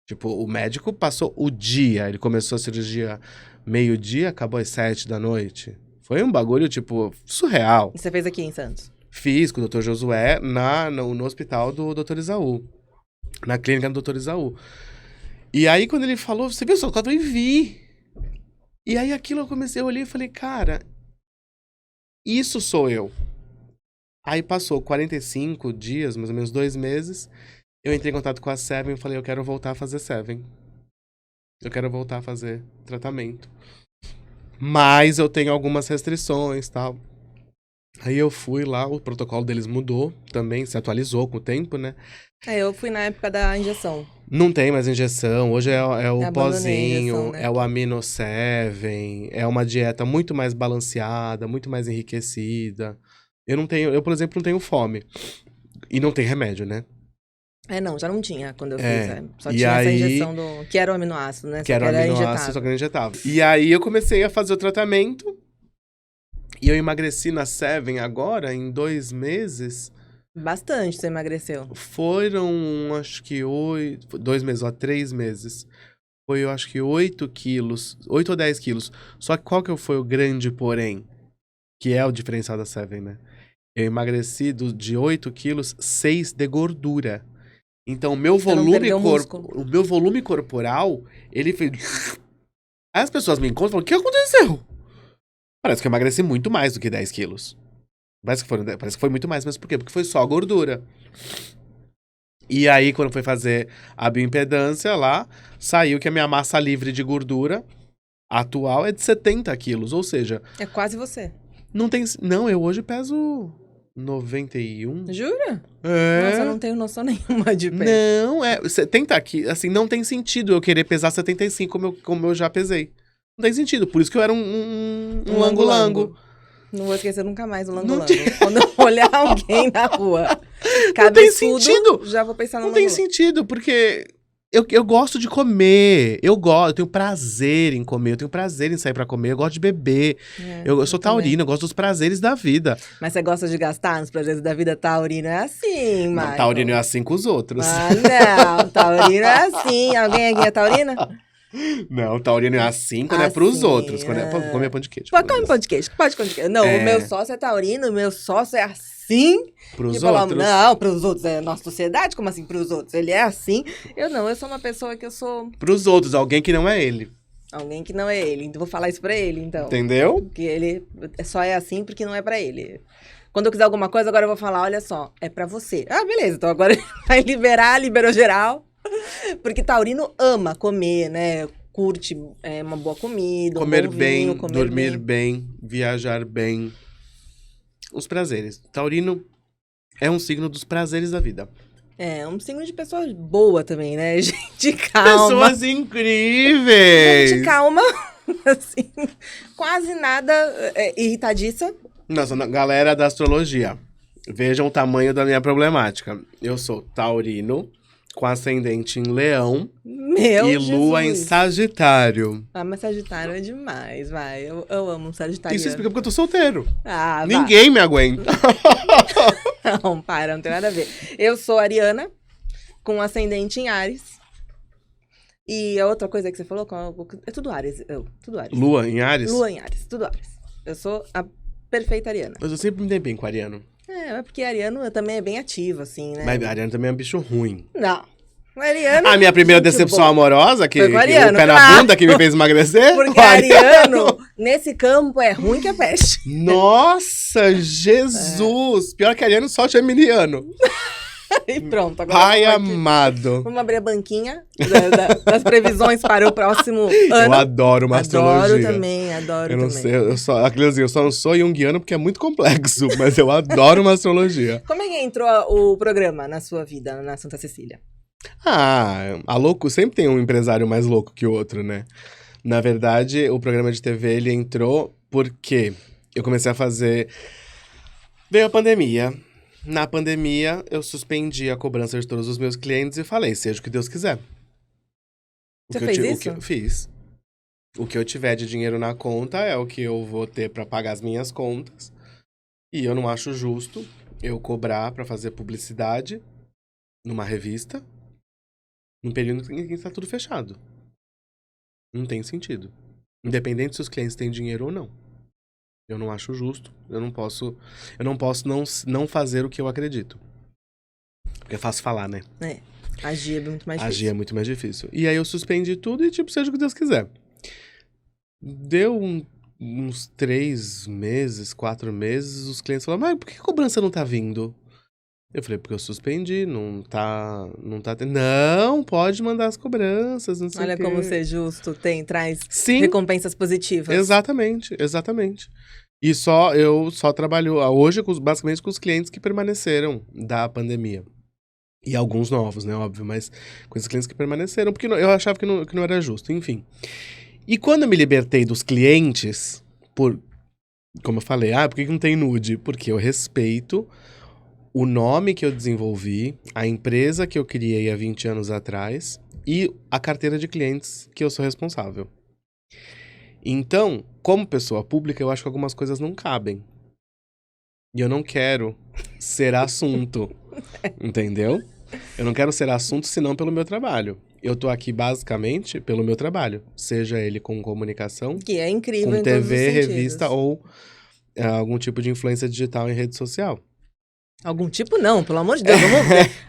Tipo, o médico passou o dia. Ele começou a cirurgia meio-dia, acabou às 7 da noite. Foi um bagulho, tipo, surreal. E você fez aqui em Santos? Fiz com o Dr. Josué no hospital do Dr. Isaú. Na clínica do Dr. Isaú. E aí, quando ele falou, você viu o seu quadro? Eu vi. E aí, aquilo eu olhei e falei, cara, isso sou eu. Aí passou 45 dias, mais ou menos 2 meses. Eu entrei em contato com a Seven e falei, eu quero voltar a fazer Seven. Eu quero voltar a fazer tratamento. Mas eu tenho algumas restrições e tal. Aí eu fui lá, o protocolo deles mudou também, se atualizou com o tempo, né? Eu fui na época da injeção. Não tem mais injeção, hoje é o Eu abandonei a pozinho, injeção, né? é o Amino 7, é uma dieta muito mais balanceada, muito mais enriquecida. Eu, por exemplo, não tenho fome. E não tem remédio, né? Não, já não tinha quando eu fiz. Só e tinha essa aí- injeção do... Que era o aminoácido, né? Que era o aminoácido, só que eu não injetava. E aí eu comecei a fazer o tratamento. E eu emagreci na Seven agora, em 2 meses. Bastante você emagreceu. Foram, acho que 2 meses, 3 meses. Foi, eu acho que 8 quilos, 8 ou 10 quilos. Só que qual que foi o grande porém? Que é o diferencial da Seven, né? Eu emagreci de 8 quilos, 6 de gordura. Então, o meu Você não perdeu músculo. o meu volume corporal, ele fez... Aí as pessoas me encontram e falam, o que aconteceu? Parece que eu emagreci muito mais do que 10 quilos. Parece que foi muito mais, mas por quê? Porque foi só gordura. E aí, quando foi fazer a bioimpedância lá, saiu que a minha massa livre de gordura atual é de 70 quilos. Ou seja, É quase você. não tem... Não, eu hoje peso 91. Jura? É. Nossa, eu não tenho noção nenhuma de peso. Não, 70 quilos. Assim, não tem sentido eu querer pesar 75 como eu já pesei. Não tem sentido. Por isso que eu era um lango-lango. Não vou esquecer nunca mais o Não lango-lango. tem- Quando eu olhar alguém na rua, tem cabeçudo, sentido. já vou pensar no Não tem lango-lango. sentido, porque eu gosto de comer. Eu tenho prazer em comer. Eu tenho prazer em sair pra comer. Eu gosto de beber. Eu sou também. taurino, eu gosto dos prazeres da vida. Mas você gosta de gastar nos projetos da vida? Taurino é assim, Não, Michael. taurino é assim com os outros. Não, taurino é assim. Alguém aqui é taurina? Não, taurino é assim quando é pros Assim, outros. Quando é pra comer pão de queijo. Pode comer pão de queijo, pode comer de queijo. Não, É. o meu sócio é taurino, o meu sócio é assim. Pros E falar, outros. não, pros outros, é nossa sociedade, como assim pros outros? Ele é assim. Eu sou uma pessoa que eu sou Pros outros, alguém que não é ele. alguém que não é ele. Então vou falar isso pra ele, então. Entendeu? Porque ele só é assim porque não é pra ele. Quando eu quiser alguma coisa, agora eu vou falar, olha só, é pra você. Ah, beleza, então agora ele vai liberou geral. Porque taurino ama comer, né? Curte uma boa comida, Comer um bom bem, vinho, comer dormir bem, viajar bem. Os prazeres. Taurino é um signo dos prazeres da vida. É um signo de pessoa boa também, né? Gente calma. Pessoas incríveis! Gente calma, assim, quase nada irritadiça. Nossa, galera da astrologia, vejam o tamanho da minha problemática. Eu sou taurino, com ascendente em leão Meu e lua em Jesus. Sagitário. Ah, mas Sagitário é demais, vai. Eu amo um Sagitário. Isso explica porque eu tô solteiro. Ah, Ninguém me aguenta. Não, para, não tem nada a ver. Eu sou ariana, com ascendente em Áries. E a outra coisa que você falou, é tudo Áries. Tudo Áries. Lua em Áries? Lua em Áries, tudo Áries. Eu sou a perfeita ariana. Mas eu sempre me dei bem com ariano. É porque ariano também é bem ativo, assim, né? Mas ariano também é um bicho ruim. Não. Ariano... A minha primeira gente decepção boa. amorosa, Foi com o ariano, pé na claro. bunda que me fez emagrecer? Porque o ariano, nesse campo, é ruim que a peste. Nossa, Jesus! Pior que ariano, só geminiano. E pronto. Agora Pai vamos aqui. amado. Vamos abrir a banquinha das previsões para o próximo Eu ano. adoro uma astrologia. Adoro Eu não também. sei, eu só não sou junguiano porque é muito complexo, mas eu adoro uma astrologia. Como é que entrou o programa na sua vida, na Santa Cecília? A louco sempre tem um empresário mais louco que o outro, né? Na verdade, o programa de TV, ele entrou porque eu comecei a fazer... Veio a pandemia. Na pandemia, eu suspendi a cobrança de todos os meus clientes e falei, seja o que Deus quiser. Você fez isso? Fiz. O que eu tiver de dinheiro na conta é o que eu vou ter pra pagar as minhas contas. E eu não acho justo eu cobrar pra fazer publicidade numa revista num período em que está tudo fechado. Não tem sentido. Independente se os clientes têm dinheiro ou não. Eu não acho justo. Eu não posso não fazer o que eu acredito. Porque é fácil falar, né? É. Agir é muito mais Agir difícil. é muito mais difícil. E aí eu suspendi tudo e, tipo, seja o que Deus quiser. Deu uns 3 meses, 4 meses, os clientes falaram, mas por que a cobrança não tá vindo? Eu falei, porque eu suspendi, não tá tendo. Não, pode mandar as cobranças, não sei o Olha quê. como ser justo traz Sim, recompensas positivas. exatamente. E eu só trabalho hoje basicamente com os clientes que permaneceram da pandemia. E alguns novos, né, óbvio, mas com esses clientes que permaneceram, porque eu achava que não era justo, enfim. E quando eu me libertei dos clientes, como eu falei, por que não tem nude? Porque eu respeito o nome que eu desenvolvi, a empresa que eu criei há 20 anos atrás e a carteira de clientes que eu sou responsável. Então, como pessoa pública, eu acho que algumas coisas não cabem. E eu não quero ser assunto, entendeu? Eu não quero ser assunto senão pelo meu trabalho. Eu tô aqui basicamente pelo meu trabalho, seja ele com comunicação, Que é incrível com em todos os TV, sentidos. revista ou algum tipo de influência digital em rede social. Algum tipo não, pelo amor de Deus.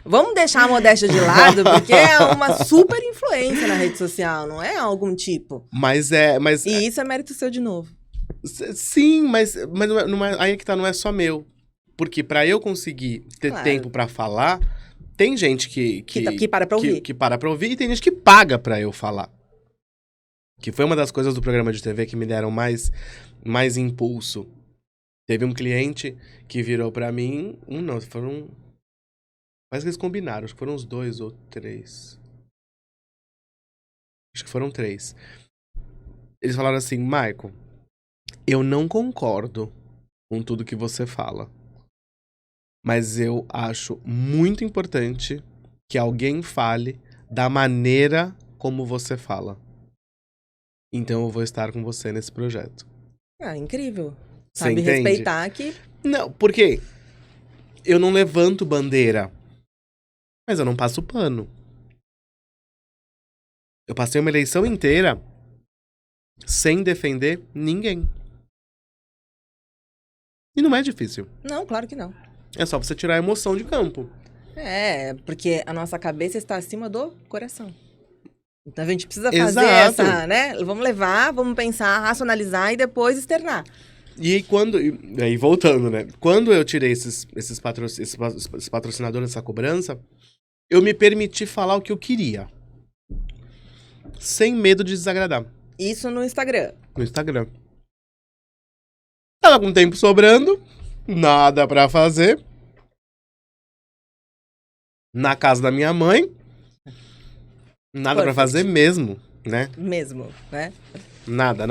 Vamos deixar a modéstia de lado, porque é uma super influência na rede social, não é algum tipo. Mas E isso é mérito seu de novo. sim, mas aí é que tá, não é só meu. Porque pra eu conseguir ter Claro. tempo pra falar, tem gente Que para pra ouvir. que para pra ouvir e tem gente que paga pra eu falar. Que foi uma das coisas do programa de TV que me deram mais impulso. Teve um cliente que virou pra mim, foram... Parece que eles combinaram, acho que foram uns 2 ou 3. Acho que foram 3. Eles falaram assim, Michael, eu não concordo com tudo que você fala. Mas eu acho muito importante que alguém fale da maneira como você fala. Então eu vou estar com você nesse projeto. Incrível. Você Sabe entende? respeitar que... Não, porque eu não levanto bandeira, mas eu não passo pano. Eu passei uma eleição inteira sem defender ninguém. E não é difícil. Não, claro que não. É só você tirar a emoção de campo. É, porque a nossa cabeça está acima do coração. Então a gente precisa fazer Exato. essa, né? Vamos levar, vamos pensar, racionalizar e depois externar. E aí voltando, né? Quando eu tirei esses patrocinadores dessa cobrança, eu me permiti falar o que eu queria. Sem medo de desagradar. Isso no Instagram. No Instagram. Tava com tempo sobrando, nada pra fazer. Na casa da minha mãe, nada pra Perfect. fazer mesmo, né? Mesmo, né? Nada.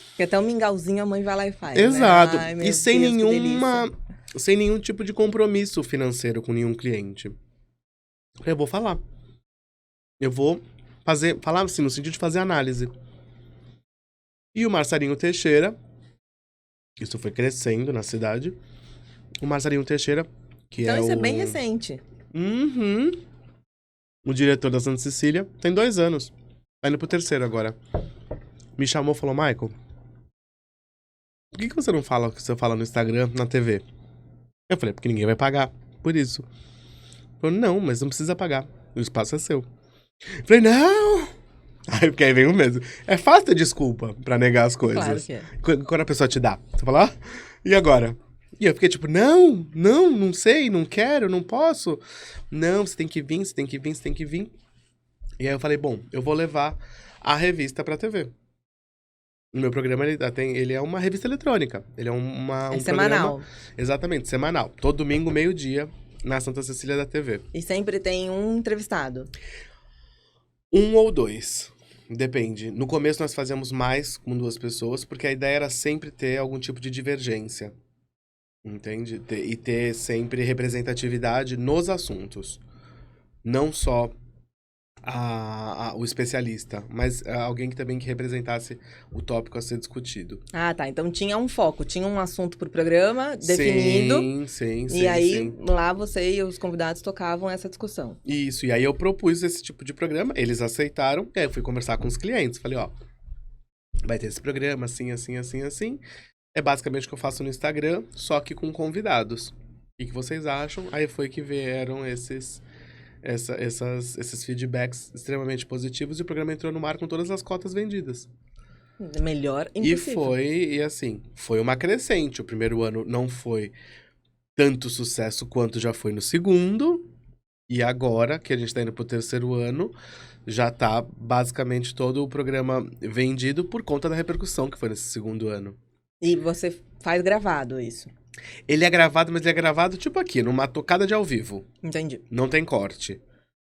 Porque até um mingauzinho a mãe vai lá e faz. Exato. Né? Ai, meu E sem Deus, que delícia. sem nenhum tipo de compromisso financeiro com nenhum cliente. Eu vou falar. Eu vou falar assim, no sentido de fazer análise. E o Marcelinho Teixeira, isso foi crescendo na cidade. O Marcelinho Teixeira, que Então é isso é bem recente. Uhum. O diretor da Santa Cecília, tem 2 anos. Tá indo pro 3º agora. Me chamou e falou, Michael, por que você não fala o que você fala no Instagram, na TV? Eu falei, porque ninguém vai pagar por isso. Ele falou, não, mas não precisa pagar. O espaço é seu. Eu falei, não! Aí, porque aí vem o mesmo. É fácil ter desculpa pra negar as coisas. Claro que é. Quando a pessoa te dá. Você fala, e agora? E eu fiquei tipo, não sei, não quero, não posso. Não, você tem que vir. E aí eu falei, bom, eu vou levar a revista pra TV. O meu programa, ele é uma revista eletrônica. Ele é um semanal. Programa, exatamente, semanal. Todo domingo, meio-dia, na Santa Cecília da TV. E sempre tem um entrevistado. 1 ou 2. Depende. No começo nós fazíamos mais com 2 pessoas, porque a ideia era sempre ter algum tipo de divergência. Entende? E ter sempre representatividade nos assuntos. Não só o especialista, mas alguém que também que representasse o tópico a ser discutido. Ah, tá. Então tinha um foco, tinha um assunto pro programa definido. Sim. E aí, lá você e os convidados tocavam essa discussão. Isso, e aí eu propus esse tipo de programa, eles aceitaram, e aí eu fui conversar com os clientes, falei, ó, vai ter esse programa assim. É basicamente o que eu faço no Instagram, só que com convidados. O que vocês acham? Aí foi que vieram esses feedbacks extremamente positivos e o programa entrou no ar com todas as cotas vendidas. Melhor impossível. E assim, foi uma crescente. O primeiro ano não foi tanto sucesso quanto já foi no segundo. E agora, que a gente tá indo pro terceiro ano, já tá basicamente todo o programa vendido por conta da repercussão que foi nesse segundo ano. E você faz gravado isso? Ele é gravado, mas ele é gravado tipo aqui, numa tocada de ao vivo. Entendi. Não tem corte.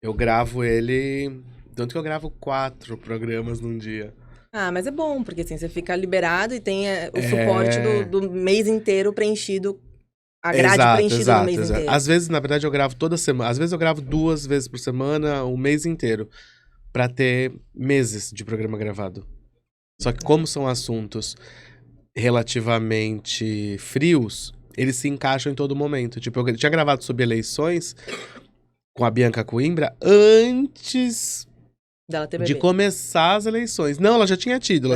Eu gravo ele... Tanto que eu gravo 4 programas num dia. Ah, mas é bom, porque assim, você fica liberado e tem o suporte do mês inteiro preenchido, a grade preenchida no mês inteiro. Às vezes, na verdade, eu gravo toda semana. Às vezes eu gravo 2 vezes por semana, o mês inteiro. Pra ter meses de programa gravado. Só que como são assuntos relativamente frios, eles se encaixam em todo momento. Tipo, eu tinha gravado sobre eleições com a Bianca Coimbra antes de começar as eleições. Não, ela já tinha tido,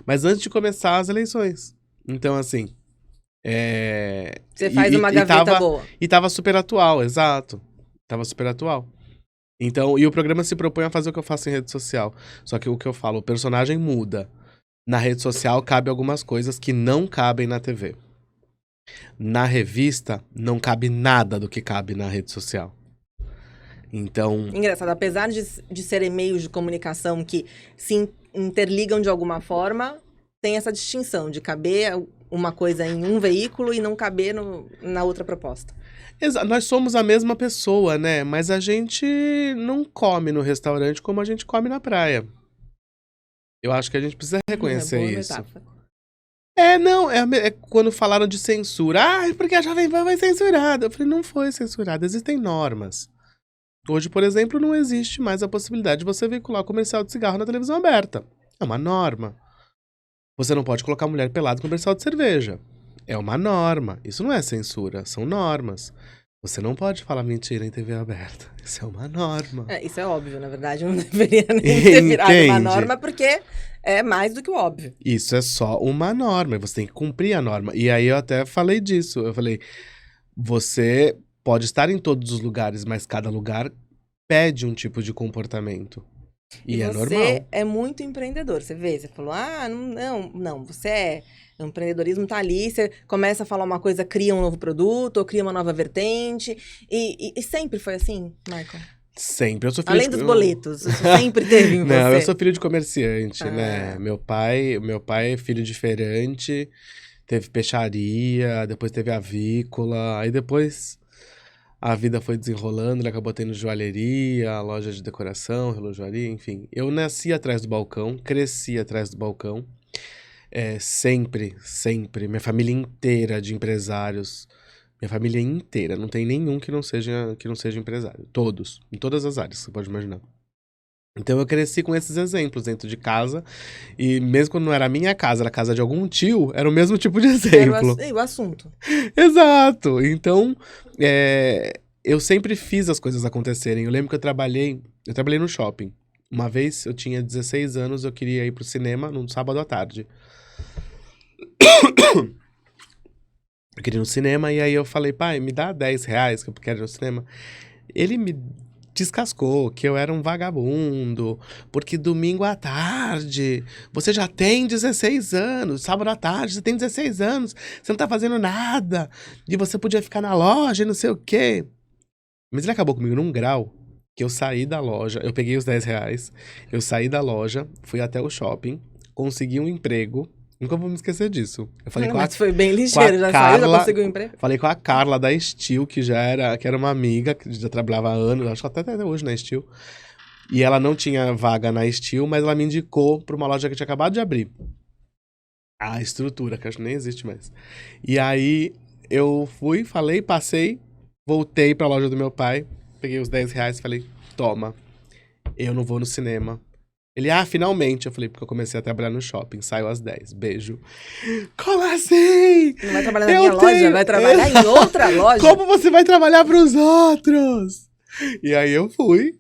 mas antes de começar as eleições. Então, assim... Você faz uma gaveta boa. E tava super atual, exato. Tava super atual. Então, e o programa se propõe a fazer o que eu faço em rede social. Só que o que eu falo, o personagem muda. Na rede social cabe algumas coisas que não cabem na TV. Na revista, não cabe nada do que cabe na rede social. Então... Engraçado, apesar de serem meios de comunicação que se interligam de alguma forma, tem essa distinção de caber uma coisa em um veículo e não caber na outra proposta. Nós somos a mesma pessoa, né? Mas a gente não come no restaurante como a gente come na praia. Eu acho que a gente precisa reconhecer isso. Metáfora. Não, é quando falaram de censura. Ah, porque a Jovem Pan foi censurada. Eu falei, não foi censurada, existem normas. Hoje, por exemplo, não existe mais a possibilidade de você veicular comercial de cigarro na televisão aberta. É uma norma. Você não pode colocar mulher pelada no comercial de cerveja. É uma norma. Isso não é censura, são normas. Você não pode falar mentira em TV aberta. Isso é uma norma. Isso é óbvio, na verdade, não deveria nem ter virado uma norma, porque é mais do que o óbvio. Isso é só uma norma, você tem que cumprir a norma. E aí eu até falei disso, eu falei, você pode estar em todos os lugares, mas cada lugar pede um tipo de comportamento. E é normal. Você é muito empreendedor, você vê, você falou, não, você é... O empreendedorismo tá ali, você começa a falar uma coisa, cria um novo produto, ou cria uma nova vertente. E sempre foi assim, Michael? Sempre. Eu sou filho Além dos boletos, isso sempre teve em você. Não, eu sou filho de comerciante, né? Meu pai é filho de feirante, teve peixaria, depois teve avícola, aí depois a vida foi desenrolando, ele acabou tendo joalheria, loja de decoração, relojoaria, enfim. Eu nasci atrás do balcão, cresci atrás do balcão. Sempre. Minha família inteira de empresários. Minha família inteira. Não tem nenhum que não seja empresário. Todos. Em todas as áreas, você pode imaginar. Então eu cresci com esses exemplos dentro de casa. E mesmo quando não era a minha casa, era a casa de algum tio, era o mesmo tipo de exemplo. Era o assunto. Exato. Então, eu sempre fiz as coisas acontecerem. Eu lembro que eu trabalhei no shopping. Uma vez eu tinha 16 anos, eu queria ir pro cinema num sábado à tarde. Eu queria ir no cinema e aí eu falei, pai, me dá 10 reais que eu quero ir no cinema. Ele me descascou que eu era um vagabundo, porque domingo à tarde, você já tem 16 anos, sábado à tarde, você tem 16 anos, você não tá fazendo nada, e você podia ficar na loja e não sei o quê. Mas ele acabou comigo num grau que eu saí da loja, eu peguei os 10 reais, eu saí da loja, fui até o shopping, consegui um emprego. Nunca vou me esquecer disso. Eu falei mas foi bem ligeiro, já saiu, já conseguiu um emprego? Falei com a Carla da Estil, que era uma amiga, que já trabalhava há anos, acho que até hoje na Estil. E ela não tinha vaga na Estil, mas ela me indicou para uma loja que tinha acabado de abrir. A estrutura, que acho que nem existe mais. E aí eu fui, falei, passei, voltei para a loja do meu pai, peguei os 10 reais e falei, toma. Eu não vou no cinema. Ele, finalmente. Eu falei, porque eu comecei a trabalhar no shopping. Saio às 10. Beijo. Como assim? Não vai trabalhar na minha loja? Vai trabalhar em outra loja? Como você vai trabalhar pros outros? E aí eu fui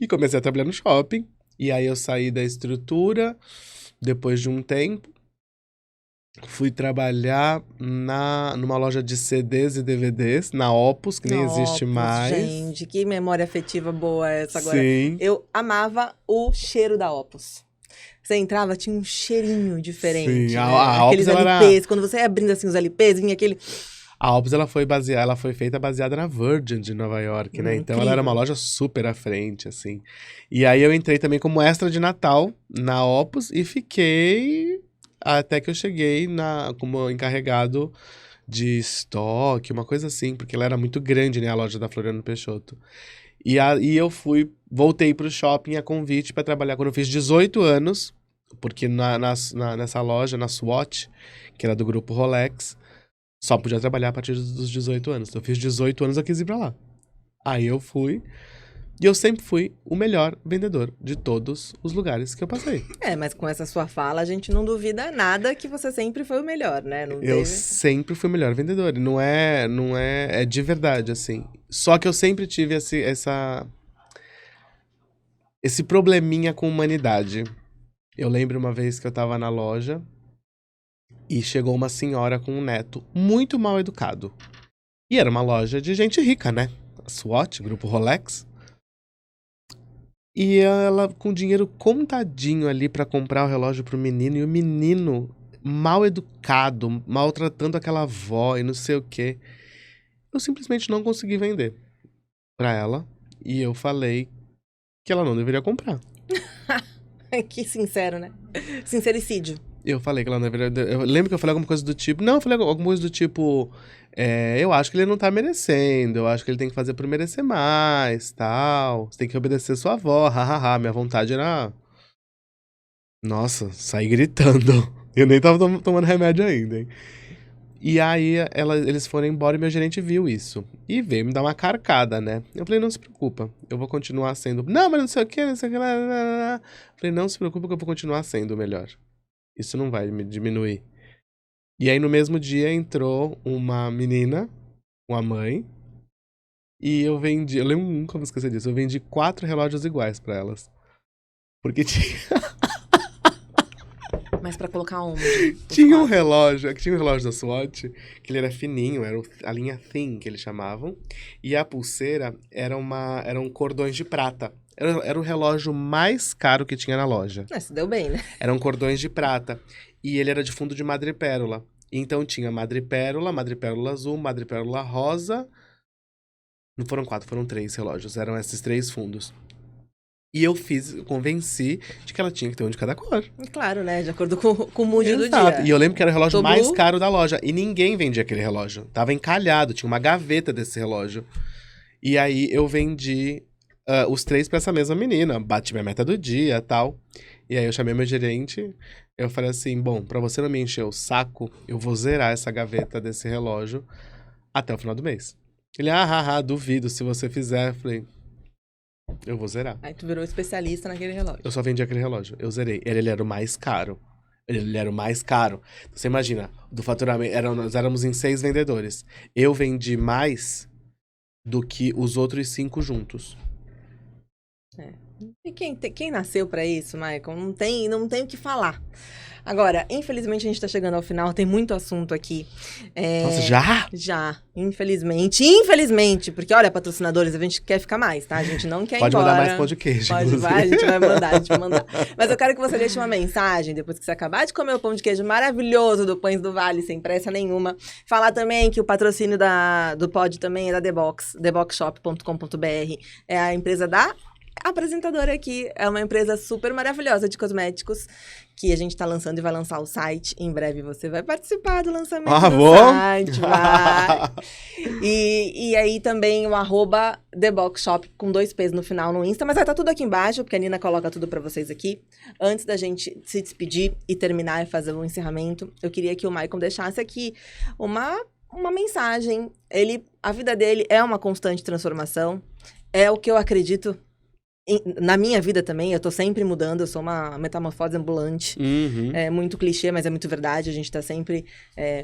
e comecei a trabalhar no shopping. E aí eu saí da estrutura depois de um tempo. Fui trabalhar numa loja de CDs e DVDs, na Opus, que nem existe mais. Gente, que memória afetiva boa essa agora. Sim. Eu amava o cheiro da Opus. Você entrava, tinha um cheirinho diferente. Sim, né? a Aqueles Opus, ela LPs, quando você ia abrindo assim os LPs, vinha aquele... A Opus, ela foi feita baseada na Virgin de Nova York, né? Então ela era uma loja super à frente, assim. E aí eu entrei também como extra de Natal na Opus e fiquei até que eu cheguei como encarregado de estoque, uma coisa assim, porque ela era muito grande, né? A loja da Floriano Peixoto. E aí eu voltei pro shopping a convite para trabalhar quando eu fiz 18 anos, porque nessa loja, na Swatch, que era do grupo Rolex, só podia trabalhar a partir dos 18 anos. Então eu fiz 18 anos, eu quis ir pra lá. Aí eu fui, e eu sempre fui o melhor vendedor de todos os lugares que eu passei. Mas com essa sua fala, a gente não duvida nada que você sempre foi o melhor, né? Não Eu teve... sempre fui o melhor vendedor. E é de verdade, assim. Só que eu sempre tive esse probleminha com humanidade. Eu lembro uma vez que eu tava na loja e chegou uma senhora com um neto muito mal educado. E era uma loja de gente rica, né? A Swatch, grupo Rolex. E ela com dinheiro contadinho ali pra comprar o relógio pro menino. E o menino mal educado, maltratando aquela avó e não sei o quê. Eu simplesmente não consegui vender pra ela. E eu falei que ela não deveria comprar. Que sincero, né? Sincericídio. Eu falei que ela não deveria... Eu lembro que eu falei alguma coisa do tipo... Não, eu falei alguma coisa do tipo... eu acho que ele não tá merecendo. Eu acho que ele tem que fazer por merecer mais, tal. Você tem que obedecer sua avó, hahaha. Minha vontade era... Nossa, sair gritando. Eu nem tava tomando remédio ainda, hein? E aí, eles foram embora e meu gerente viu isso. E veio me dar uma carcada, né? Eu falei, não se preocupa, eu vou continuar sendo... Não, mas não sei o que, não sei o que... Eu falei, não se preocupa que eu vou continuar sendo o melhor. Isso não vai me diminuir. E aí, no mesmo dia, entrou uma menina, uma mãe, e eu vendi... Eu lembro, nunca vou esquecer disso. Eu vendi 4 relógios iguais pra elas. Porque tinha... Mas pra colocar onde? Tinha um relógio da Swatch, que ele era fininho, era a linha thin, que eles chamavam. E a pulseira eram cordões de prata. Era o relógio mais caro que tinha na loja. Se deu bem, né? Eram cordões de prata. E ele era de fundo de madrepérola. Então tinha madrepérola azul, madrepérola rosa. Não foram 4, foram 3 relógios. Eram esses 3 fundos. E eu convenci de que ela tinha que ter um de cada cor. Claro, né? De acordo com o mood do Exato. dia. E eu lembro que era o relógio Tô mais blue. caro da loja. E ninguém vendia aquele relógio. Tava encalhado, tinha uma gaveta desse relógio. E aí eu vendi os 3 pra essa mesma menina. Bati minha meta do dia e tal. E aí eu chamei meu gerente. Eu falei assim, bom, pra você não me encher o saco, eu vou zerar essa gaveta desse relógio até o final do mês. Ele, duvido, se você fizer. Eu falei... Eu vou zerar. Aí tu virou especialista naquele relógio. Eu só vendi aquele relógio. Eu zerei. Ele era o mais caro. Ele era o mais caro. Você imagina, do faturamento... Nós éramos em 6 vendedores. Eu vendi mais do que os outros 5 juntos. E quem nasceu pra isso, Michael? Não tem o que falar. Agora, infelizmente, a gente tá chegando ao final, tem muito assunto aqui. Nossa, já? Já, infelizmente. Infelizmente, porque, olha, patrocinadores, a gente quer ficar mais, tá? A gente não quer ir embora. Pode mandar mais pão de queijo, a gente vai mandar. Mas eu quero que você deixe uma mensagem, depois que você acabar de comer o pão de queijo maravilhoso do Pães do Vale, sem pressa nenhuma. Falar também que o patrocínio do pod também é da The Box, theboxshop.com.br. É a empresa da apresentadora aqui. É uma empresa super maravilhosa de cosméticos que a gente tá lançando e vai lançar o site. Em breve você vai participar do lançamento do site. Vai. E aí também o @TheBoxShop com 2 P's no final no Insta. Mas vai estar tudo aqui embaixo, porque a Nina coloca tudo pra vocês aqui. Antes da gente se despedir e terminar e fazer o encerramento, eu queria que o Michael deixasse aqui uma mensagem. A vida dele é uma constante transformação. É o que eu acredito Na minha vida também, eu tô sempre mudando, eu sou uma metamorfose ambulante. É muito clichê, mas é muito verdade. A gente tá sempre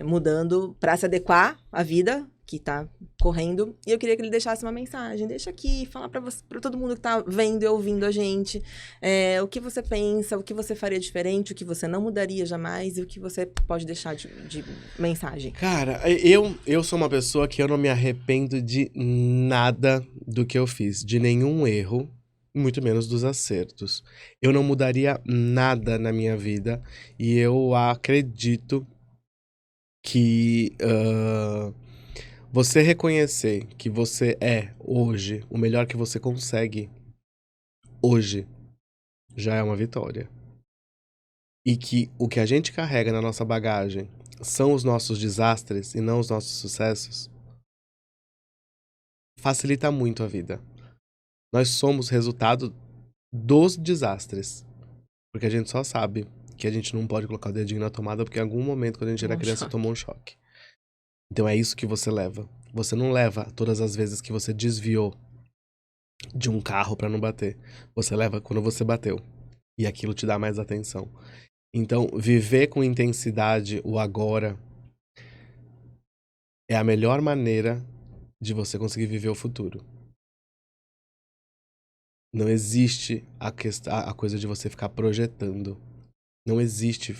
mudando pra se adequar à vida que tá correndo. E eu queria que ele deixasse uma mensagem. Deixa aqui, falar pra todo mundo que tá vendo e ouvindo a gente. O que você pensa, o que você faria diferente, o que você não mudaria jamais e o que você pode deixar de mensagem. Cara, eu sou uma pessoa que eu não me arrependo de nada do que eu fiz. De nenhum erro, muito menos dos acertos. Eu não mudaria nada na minha vida. E eu acredito que... você reconhecer que você é, hoje, o melhor que você consegue, hoje, já é uma vitória. E que o que a gente carrega na nossa bagagem são os nossos desastres e não os nossos sucessos, facilita muito a vida. Nós somos resultado dos desastres. Porque a gente só sabe que a gente não pode colocar o dedinho na tomada porque em algum momento, quando a gente era criança, tomou um choque. Então é isso que você leva. Você não leva todas as vezes que você desviou de um carro pra não bater. Você leva quando você bateu. E aquilo te dá mais atenção. Então, viver com intensidade o agora é a melhor maneira de você conseguir viver o futuro. Não existe a coisa de você ficar projetando. Não existe.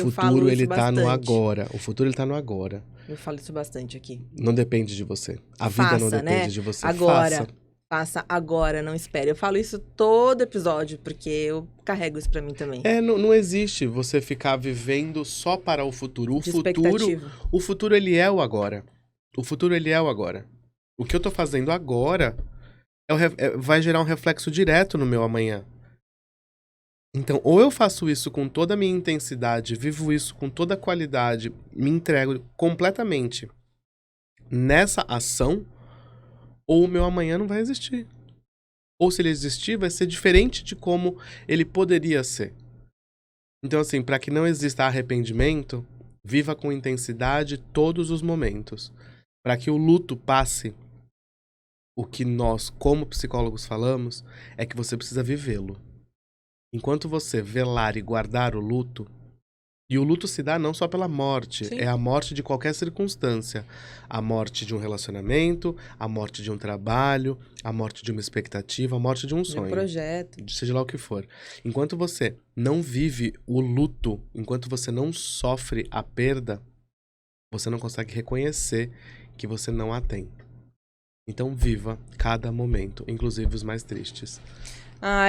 O futuro, ele tá no agora. O futuro, ele tá no agora. Eu falo isso bastante aqui. Não depende de você. A vida não depende de você. Agora. Faça agora, não espere. Eu falo isso todo episódio, porque eu carrego isso pra mim também. Não existe você ficar vivendo só para o futuro. O futuro, ele é o agora. O futuro, ele é o agora. O que eu tô fazendo agora vai gerar um reflexo direto no meu amanhã. Então, ou eu faço isso com toda a minha intensidade, vivo isso com toda a qualidade, me entrego completamente nessa ação, ou o meu amanhã não vai existir. Ou se ele existir, vai ser diferente de como ele poderia ser. Então, assim, para que não exista arrependimento, viva com intensidade todos os momentos. Para que o luto passe, o que nós, como psicólogos, falamos é que você precisa vivê-lo. Enquanto você velar e guardar o luto, e o luto se dá não só pela morte, Sim. É a morte de qualquer circunstância. A morte de um relacionamento, a morte de um trabalho, a morte de uma expectativa, a morte de um sonho. De um projeto. Seja lá o que for. Enquanto você não vive o luto, enquanto você não sofre a perda, você não consegue reconhecer que você não a tem. Então viva cada momento, inclusive os mais tristes.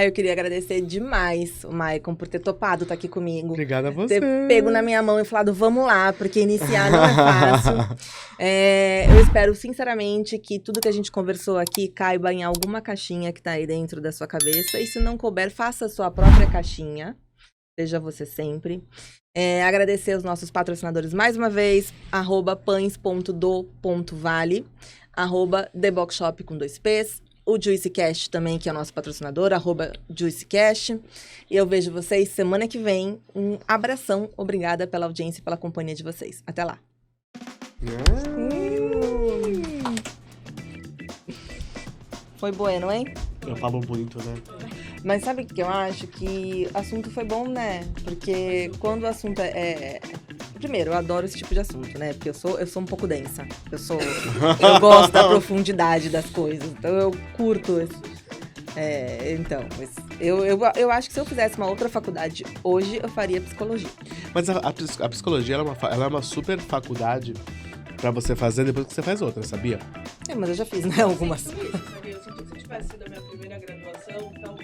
Eu queria agradecer demais o Maicon por ter topado estar aqui comigo. Obrigada a você. Ter pego na minha mão e falado, vamos lá, porque iniciar não é fácil. Eu espero, sinceramente, que tudo que a gente conversou aqui caiba em alguma caixinha que tá aí dentro da sua cabeça. E se não couber, faça a sua própria caixinha. Seja você sempre. Agradecer aos nossos patrocinadores mais uma vez, @pães.do.vale, @TheBoxShop com 2 P's, o Juicy Cash também, que é o nosso patrocinador, @Juicy Cash. E eu vejo vocês semana que vem. Um abração, obrigada pela audiência e pela companhia de vocês. Até lá. Foi bueno, hein? Eu falo muito, né? Mas sabe o que eu acho? Que o assunto foi bom, né? Porque quando o assunto Primeiro, eu adoro esse tipo de assunto, né? Porque eu sou um pouco densa. Eu gosto da profundidade das coisas. Então, eu curto isso. Eu acho que se eu fizesse uma outra faculdade hoje, eu faria psicologia. Mas a psicologia, ela é uma super faculdade pra você fazer depois que você faz outra, sabia? Mas eu já fiz, né? Algumas. Sabia? Se eu tivesse sido a minha primeira graduação, então...